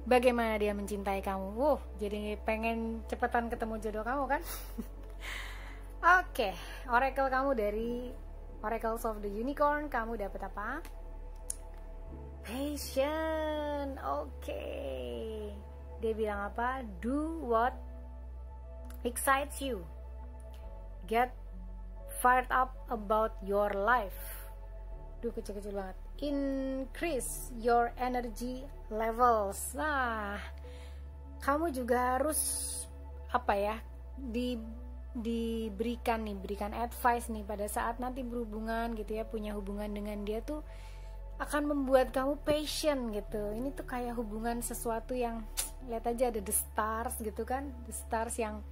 bagaimana dia mencintai kamu. Jadi pengen cepetan ketemu jodoh kamu kan. Oke, oracle kamu dari Oracles of the Unicorn, kamu dapat apa? Patient. Oke. Dia bilang apa? Do what excites you. Get fired up about your life. Duh, kecil-kecil banget. Increase your energy levels. Nah, kamu juga harus apa ya? Diberikan advice nih pada saat nanti berhubungan gitu ya, punya hubungan dengan dia tuh akan membuat kamu patient gitu. Ini tuh kayak hubungan sesuatu yang lihat aja ada the stars gitu kan, the stars yang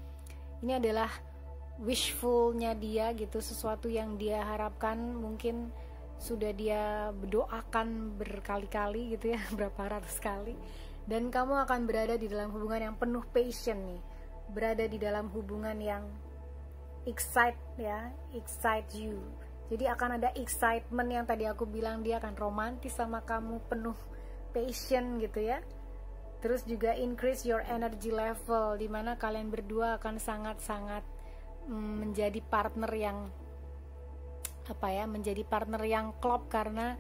ini adalah wishfulnya dia gitu, sesuatu yang dia harapkan, mungkin sudah dia berdoakan berkali-kali gitu ya berapa ratus kali, dan kamu akan berada di dalam hubungan yang penuh passion nih, berada di dalam hubungan yang excite you. Jadi akan ada excitement yang tadi aku bilang, dia akan romantis sama kamu, penuh passion gitu ya. Terus juga increase your energy level, dimana kalian berdua akan sangat-sangat menjadi partner yang menjadi partner yang klop, karena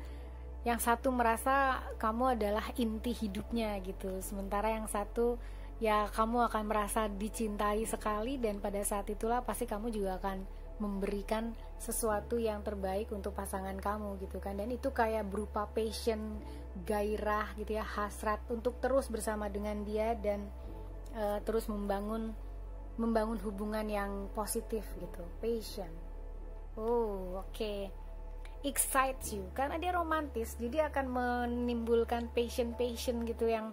yang satu merasa kamu adalah inti hidupnya gitu, sementara yang satu ya kamu akan merasa dicintai sekali, dan pada saat itulah pasti kamu juga akan memberikan sesuatu yang terbaik untuk pasangan kamu gitu kan. Dan itu kayak berupa passion, gairah gitu ya, hasrat untuk terus bersama dengan dia dan terus membangun hubungan yang positif gitu. Passion. Oke. Excites you karena dia romantis, jadi akan menimbulkan passion gitu yang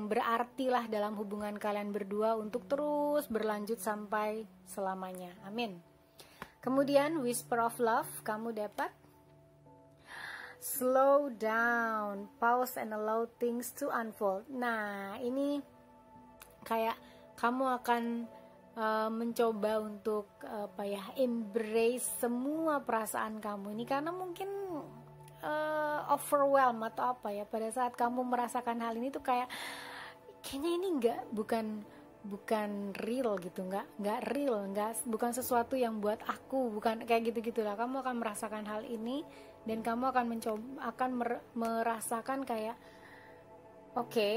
berarti lah dalam hubungan kalian berdua untuk terus berlanjut sampai selamanya. Amin. Kemudian whisper of love, kamu dapat slow down, pause and allow things to unfold. Nah, ini kayak kamu akan mencoba untuk embrace semua perasaan kamu ini, karena mungkin overwhelm atau pada saat kamu merasakan hal ini tuh kayaknya ini bukan real gitu, bukan sesuatu yang buat aku, bukan kayak gitulah. Kamu akan merasakan hal ini dan kamu akan merasakan kayak oke,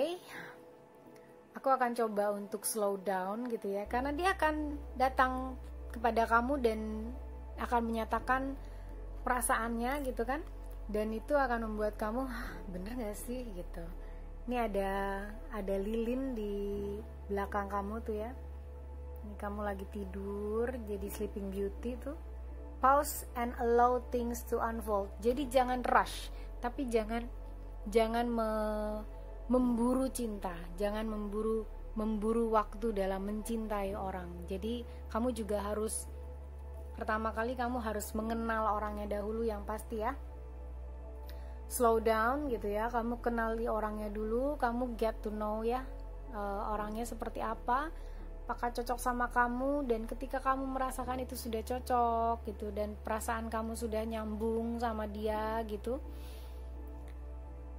aku akan coba untuk slow down gitu ya, karena dia akan datang kepada kamu dan akan menyatakan perasaannya gitu kan. Dan itu akan membuat kamu bener gak sih gitu. Ini ada lilin di belakang kamu tuh ya. Ini kamu lagi tidur, jadi sleeping beauty tuh. Pause and allow things to unfold. Jadi jangan rush, tapi jangan memburu cinta, jangan memburu waktu dalam mencintai orang. Jadi kamu juga harus, pertama kali kamu harus mengenal orangnya dahulu yang pasti ya. Slow down gitu ya, kamu kenali orangnya dulu, kamu get to know ya orangnya seperti apa, apakah cocok sama kamu, dan ketika kamu merasakan itu sudah cocok gitu dan perasaan kamu sudah nyambung sama dia gitu,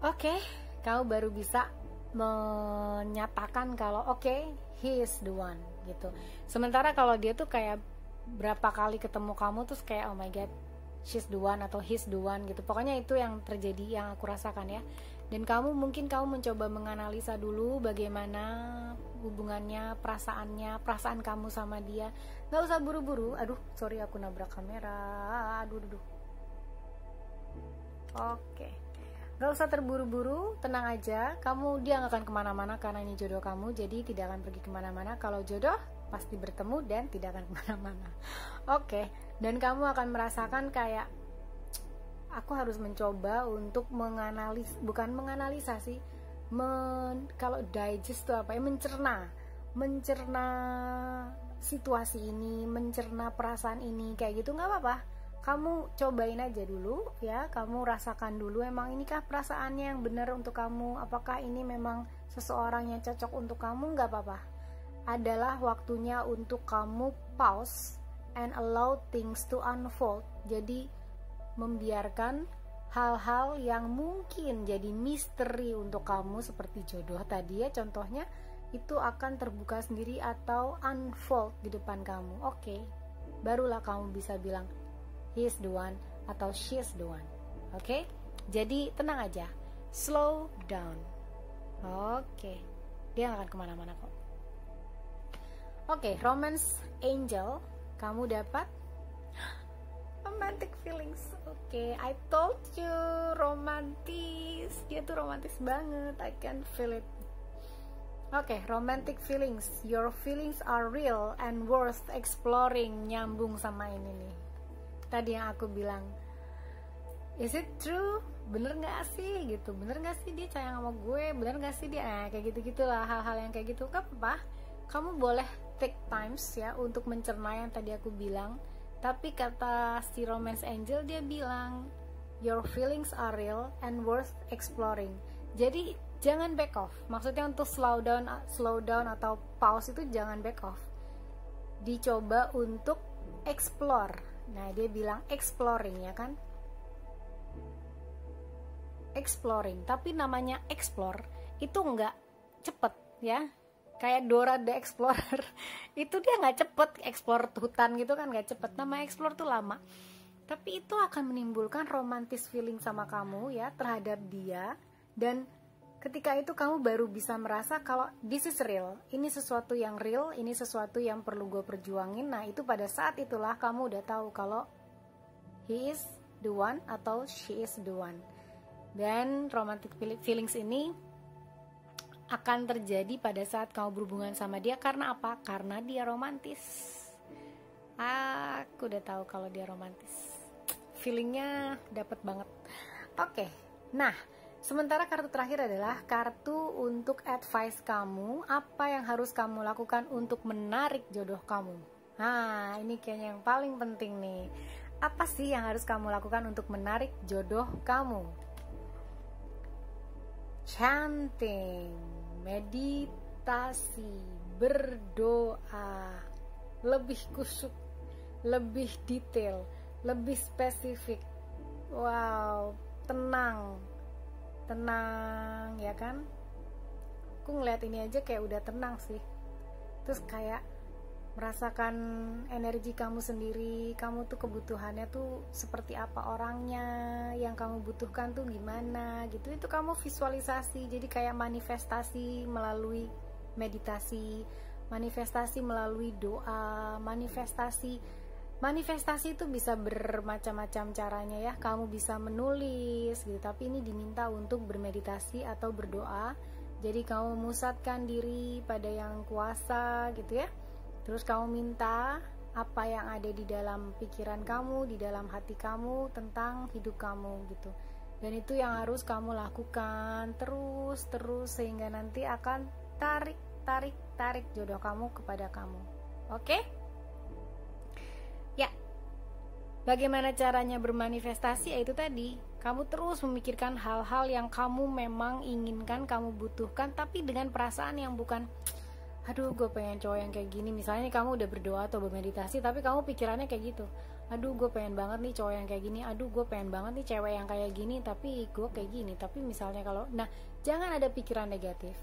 oke, kamu baru bisa menyatakan kalau oke, he is the one gitu. Sementara kalau dia tuh kayak berapa kali ketemu kamu terus kayak oh my god, she's the one atau he's the one gitu. Pokoknya itu yang terjadi, yang aku rasakan ya. Dan kamu mencoba menganalisa dulu bagaimana hubungannya, perasaan kamu sama dia. Gak usah buru-buru. Aduh, sorry aku nabrak kamera. Aduh. Oke. Gak usah terburu-buru, tenang aja. Dia gak akan kemana-mana karena ini jodoh kamu, jadi tidak akan pergi kemana-mana. Kalau jodoh pasti bertemu dan tidak akan kemana-mana. Oke, dan kamu akan merasakan kayak aku harus mencoba untuk kalau digest itu apa ya, mencerna situasi ini, mencerna perasaan ini, kayak gitu. Nggak apa-apa, kamu cobain aja dulu ya, kamu rasakan dulu, emang inikah perasaannya yang benar untuk kamu, apakah ini memang seseorang yang cocok untuk kamu. Nggak apa-apa, adalah waktunya untuk kamu pause and allow things to unfold. Jadi membiarkan hal-hal yang mungkin jadi misteri untuk kamu seperti jodoh tadi ya contohnya, itu akan terbuka sendiri atau unfold di depan kamu. Oke, barulah kamu bisa bilang he's the one atau she's the one. Oke, jadi tenang aja, slow down. Oke, dia gak akan kemana-mana kok. Oke, romance angel, kamu dapat romantic feelings. Oke, I told you, romantis. Dia tuh romantis banget, I can feel it. Oke, romantic feelings. Your feelings are real and worth exploring. Nyambung sama ini nih, tadi yang aku bilang, is it true? Bener gak sih gitu, bener gak sih dia sayang sama gue, bener gak sih dia, kayak gitu-gitulah, hal-hal yang kayak gitu. Gak apa-apa, kamu boleh take times ya untuk mencerna yang tadi aku bilang. Tapi kata si romance angel, dia bilang your feelings are real and worth exploring. Jadi jangan back off, maksudnya untuk slow down atau pause itu jangan back off, dicoba untuk explore. Nah, dia bilang exploring ya kan, exploring, tapi namanya explore itu nggak cepet ya, kayak Dora the Explorer itu dia nggak cepet explore hutan gitu kan, nggak cepet. Nama explore tuh lama, tapi itu akan menimbulkan romantis feeling sama kamu ya terhadap dia, dan ketika itu kamu baru bisa merasa kalau this is real, ini sesuatu yang real, ini sesuatu yang perlu gue perjuangin. Nah, itu pada saat itulah kamu udah tahu kalau he is the one atau she is the one. Dan romantic feelings ini akan terjadi pada saat kamu berhubungan sama dia. Karena apa? Karena dia romantis. Aku udah tahu kalau dia romantis, feelingnya dapet banget. Oke, nah sementara kartu terakhir adalah kartu untuk advice kamu, apa yang harus kamu lakukan untuk menarik jodoh kamu. Nah, ini kayaknya yang paling penting nih. Apa sih yang harus kamu lakukan untuk menarik jodoh kamu? Chanting, meditasi, berdoa, lebih kusyuk, lebih detail, lebih spesifik. Wow, tenang ya kan. Aku ngeliat ini aja kayak udah tenang sih. Terus kayak merasakan energi kamu sendiri, kamu tuh kebutuhannya tuh seperti apa, orangnya yang kamu butuhkan tuh gimana gitu. Itu kamu visualisasi, jadi kayak manifestasi melalui meditasi, manifestasi melalui doa, manifestasi itu bisa bermacam-macam caranya ya. Kamu bisa menulis gitu, tapi ini diminta untuk bermeditasi atau berdoa. Jadi kamu memusatkan diri pada yang kuasa gitu ya. Terus kamu minta apa yang ada di dalam pikiran kamu, di dalam hati kamu tentang hidup kamu gitu. Dan itu yang harus kamu lakukan terus sehingga nanti akan tarik jodoh kamu kepada kamu. Oke? Ya. Bagaimana caranya bermanifestasi? Yaitu tadi, kamu terus memikirkan hal-hal yang kamu memang inginkan, kamu butuhkan, tapi dengan perasaan yang bukan aduh gue pengen cowok yang kayak gini. Misalnya nih, kamu udah berdoa atau bermeditasi tapi kamu pikirannya kayak gitu, aduh gue pengen banget nih cowok yang kayak gini, aduh gue pengen banget nih cewek yang kayak gini tapi gue kayak gini. Tapi misalnya kalau, nah jangan ada pikiran negatif,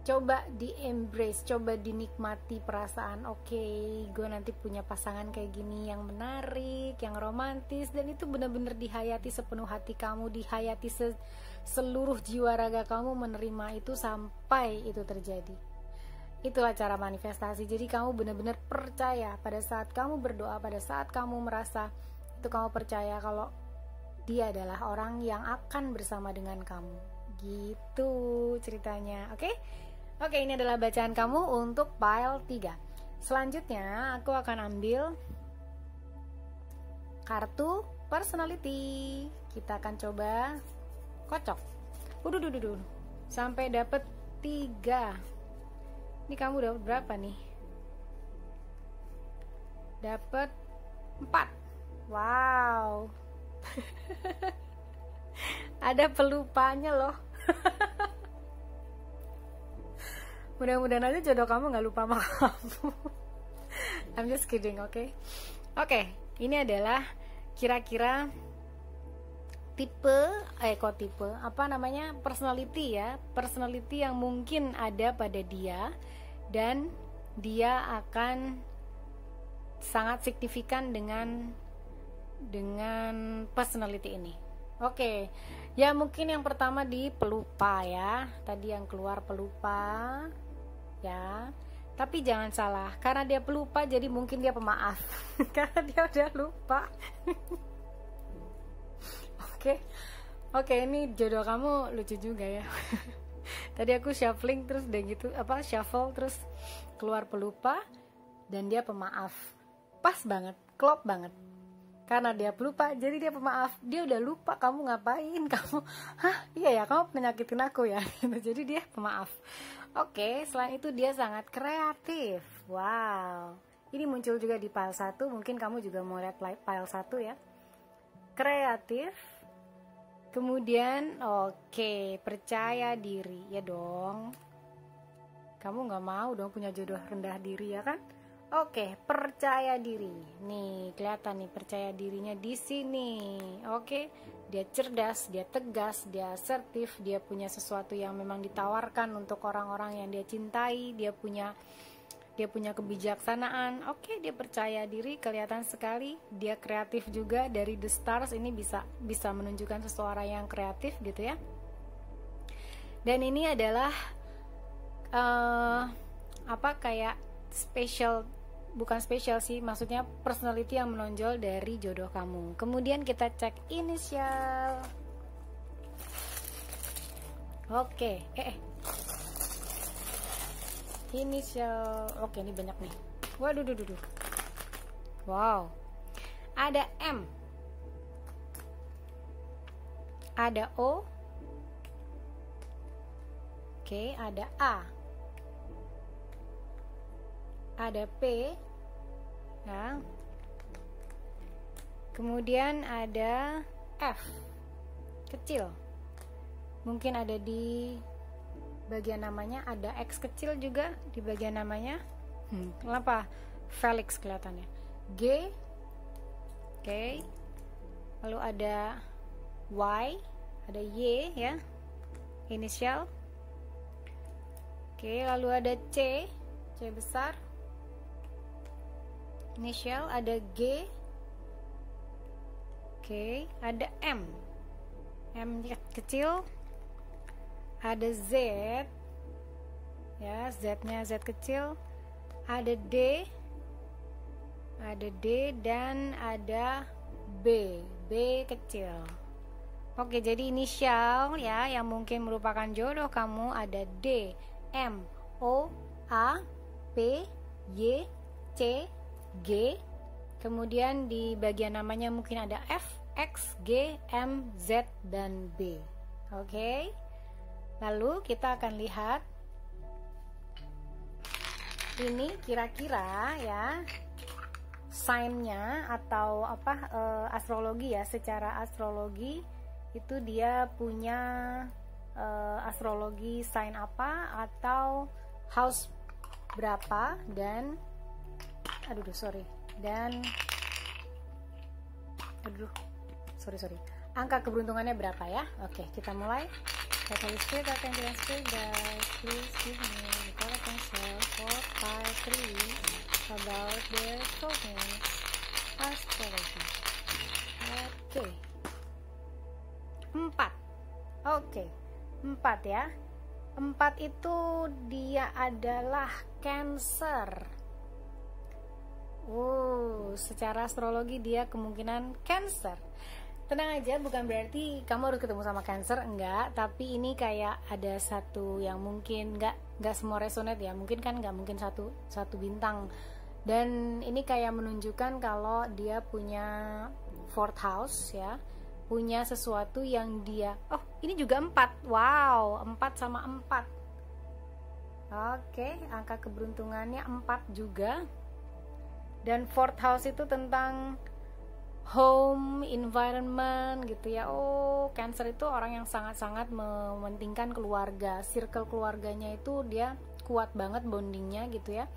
coba di embrace, coba dinikmati perasaan, oke, gue nanti punya pasangan kayak gini yang menarik, yang romantis, dan itu benar-benar dihayati sepenuh hati kamu, dihayati seluruh jiwa raga kamu, menerima itu sampai itu terjadi. Itulah cara manifestasi. Jadi kamu benar-benar percaya pada saat kamu berdoa, pada saat kamu merasa itu, kamu percaya kalau dia adalah orang yang akan bersama dengan kamu. Gitu ceritanya. Oke? Oke, ini adalah bacaan kamu untuk file 3. Selanjutnya aku akan ambil kartu personality. Kita akan coba kocok. Waduh, sampai dapet 3. Ini kamu dapat berapa nih? Dapat 4. Wow. Ada pelupanya loh. Mudah-mudahan aja jodoh kamu gak lupa sama kamu. I'm just kidding, oke? Oke, ini adalah kira-kira personality ya, personality yang mungkin ada pada dia, dan dia akan sangat signifikan dengan personality ini. Oke, ya mungkin yang pertama di pelupa ya, tadi yang keluar pelupa ya, tapi jangan salah, karena dia pelupa jadi mungkin dia pemaaf. Karena dia udah lupa. Oke, ini jodoh kamu lucu juga ya. Tadi aku shuffling terus udah gitu, shuffle terus keluar pelupa dan dia pemaaf. Pas banget, klop banget. Karena dia pelupa, jadi dia pemaaf. Dia udah lupa kamu ngapain. Kamu, iya ya, kamu penyakitin aku ya. Jadi dia pemaaf. Oke, selain itu dia sangat kreatif. Wow. Ini muncul juga di file 1. Mungkin kamu juga mau lihat file 1 ya. Kreatif. Kemudian, percaya diri. Ya dong. Kamu gak mau dong punya jodoh rendah diri ya kan? Oke, percaya diri. Nih, kelihatan nih percaya dirinya di sini. Oke, dia cerdas, dia tegas, dia asertif, dia punya sesuatu yang memang ditawarkan untuk orang-orang yang dia cintai, dia punya kebijaksanaan. Oke, dia percaya diri, kelihatan sekali. Dia kreatif juga, dari The Stars ini bisa menunjukkan seseorang yang kreatif gitu ya. Dan ini adalah kayak bukan spesial sih, maksudnya personality yang menonjol dari jodoh kamu. Kemudian kita cek inisial. Oke, inisial. Oke, ini banyak nih. Waduh. Wow. Ada M. Ada O. Oke, ada A. Ada P ya. Kemudian ada F kecil, mungkin ada di bagian namanya. Ada X kecil juga di bagian namanya. Kenapa Felix kelihatannya? G. Oke. Lalu ada Y, ada Y ya, inisial. Oke, lalu ada C besar, inisial. Ada G. Oke, ada M kecil. Ada Z ya, Z-nya Z kecil. Ada D, dan ada B kecil. Oke, jadi inisial ya yang mungkin merupakan jodoh kamu ada D, M, O, A, P, Y, C, G. Kemudian di bagian namanya mungkin ada F, X, G, M, Z, dan B. Oke. Lalu kita akan lihat ini kira-kira ya sign-nya atau astrologi ya. Secara astrologi itu dia punya astrologi sign apa atau house berapa, dan angka keberuntungannya berapa ya. Oke, kita mulai. Holy Spirit, Archangel Spirit, guys, please give me the correct answer for part 3 about the soulmate astrology. Oke. 4. Oke. 4 ya. 4 itu dia adalah Cancer. Secara astrologi dia kemungkinan Cancer. tenang aja, bukan berarti kamu harus ketemu sama Cancer, enggak. Tapi ini kayak ada satu yang mungkin nggak semua resonate ya. Mungkin kan nggak mungkin satu bintang. Dan ini kayak menunjukkan kalau dia punya fourth house ya, punya sesuatu yang dia, oh ini juga 4, wow, 4 sama 4. Oke, angka keberuntungannya 4 juga. Dan fourth house itu tentang home, environment gitu ya. Oh, Cancer itu orang yang sangat-sangat mementingkan keluarga. Circle keluarganya itu dia kuat banget bondingnya gitu ya.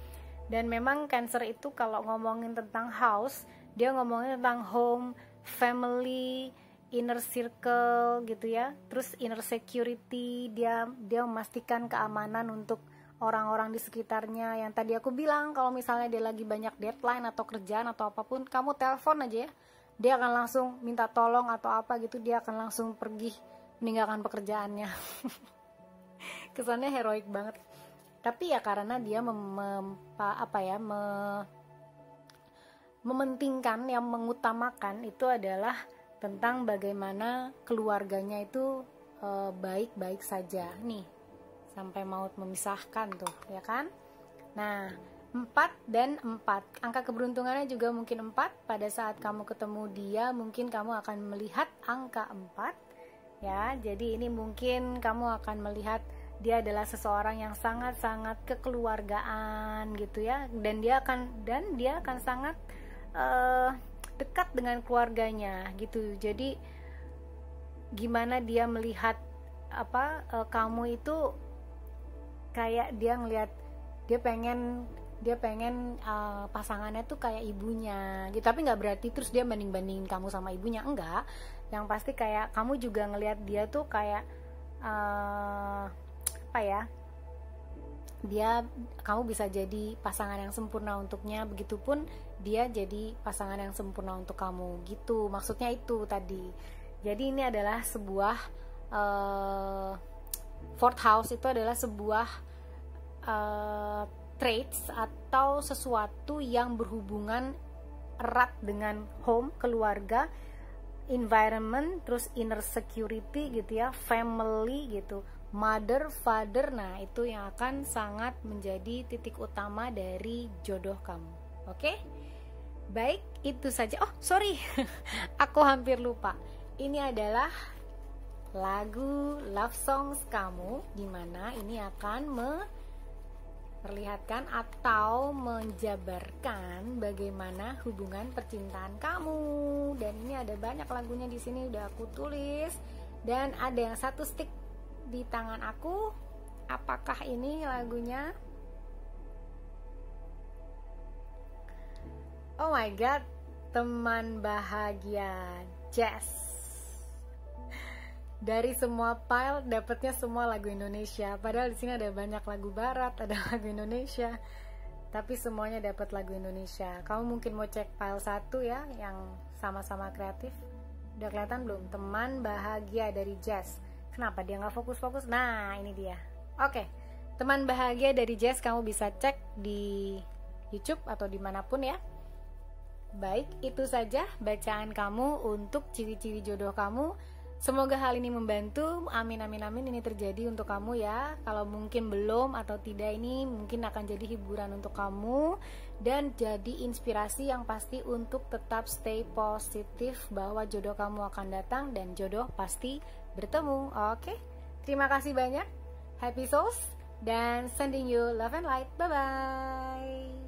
Dan memang Cancer itu kalau ngomongin tentang house, dia ngomongin tentang home, family, inner circle gitu ya. Terus inner security, dia memastikan keamanan untuk orang-orang di sekitarnya. Yang tadi aku bilang, kalau misalnya dia lagi banyak deadline atau kerjaan atau apapun, kamu telepon aja ya, dia akan langsung minta tolong atau apa gitu, dia akan langsung pergi meninggalkan pekerjaannya. Kesannya heroik banget. Tapi ya karena dia mementingkan, yang mengutamakan itu adalah tentang bagaimana keluarganya itu baik-baik saja nih, sampai maut memisahkan tuh ya kan. Nah, 4 dan 4, angka keberuntungannya juga mungkin 4. Pada saat kamu ketemu dia, mungkin kamu akan melihat angka 4 ya. Jadi ini mungkin kamu akan melihat dia adalah seseorang yang sangat-sangat kekeluargaan gitu ya, dan dia akan sangat dekat dengan keluarganya gitu. Jadi gimana dia melihat kamu itu, kayak dia ngelihat, dia pengen pasangannya tuh kayak ibunya gitu. Tapi nggak berarti terus dia bandingin kamu sama ibunya, enggak. Yang pasti kayak kamu juga ngelihat dia tuh kayak kamu bisa jadi pasangan yang sempurna untuknya, begitupun dia jadi pasangan yang sempurna untuk kamu gitu. Maksudnya itu tadi. Jadi ini adalah sebuah fourth house itu adalah sebuah traits atau sesuatu yang berhubungan erat dengan home, keluarga, environment, terus inner security gitu ya, family gitu, mother, father. Nah, itu yang akan sangat menjadi titik utama dari jodoh kamu. Oke? Baik, itu saja. Oh, sorry. Aku hampir lupa. Ini adalah lagu love songs kamu, dimana ini akan memperlihatkan atau menjabarkan bagaimana hubungan percintaan kamu. Dan ini ada banyak lagunya di sini, udah aku tulis, dan ada yang satu stick di tangan aku. Apakah ini lagunya? Oh my god, Teman Bahagia Jazz. Dari semua file dapatnya semua lagu Indonesia. Padahal di sini ada banyak lagu barat, ada lagu Indonesia, tapi semuanya dapat lagu Indonesia. Kamu mungkin mau cek file 1 ya, yang sama-sama kreatif. Udah kelihatan belum? Teman Bahagia dari Jazz. Kenapa dia nggak fokus-fokus? Nah, ini dia. Oke, Teman Bahagia dari Jazz kamu bisa cek di YouTube atau dimanapun ya. Baik, itu saja bacaan kamu untuk ciri-ciri jodoh kamu. Semoga hal ini membantu. Amin amin amin, ini terjadi untuk kamu ya. Kalau mungkin belum atau tidak, ini mungkin akan jadi hiburan untuk kamu dan jadi inspirasi yang pasti untuk tetap stay positif bahwa jodoh kamu akan datang dan jodoh pasti bertemu. Oke, terima kasih banyak. Happy souls dan sending you love and light. Bye bye.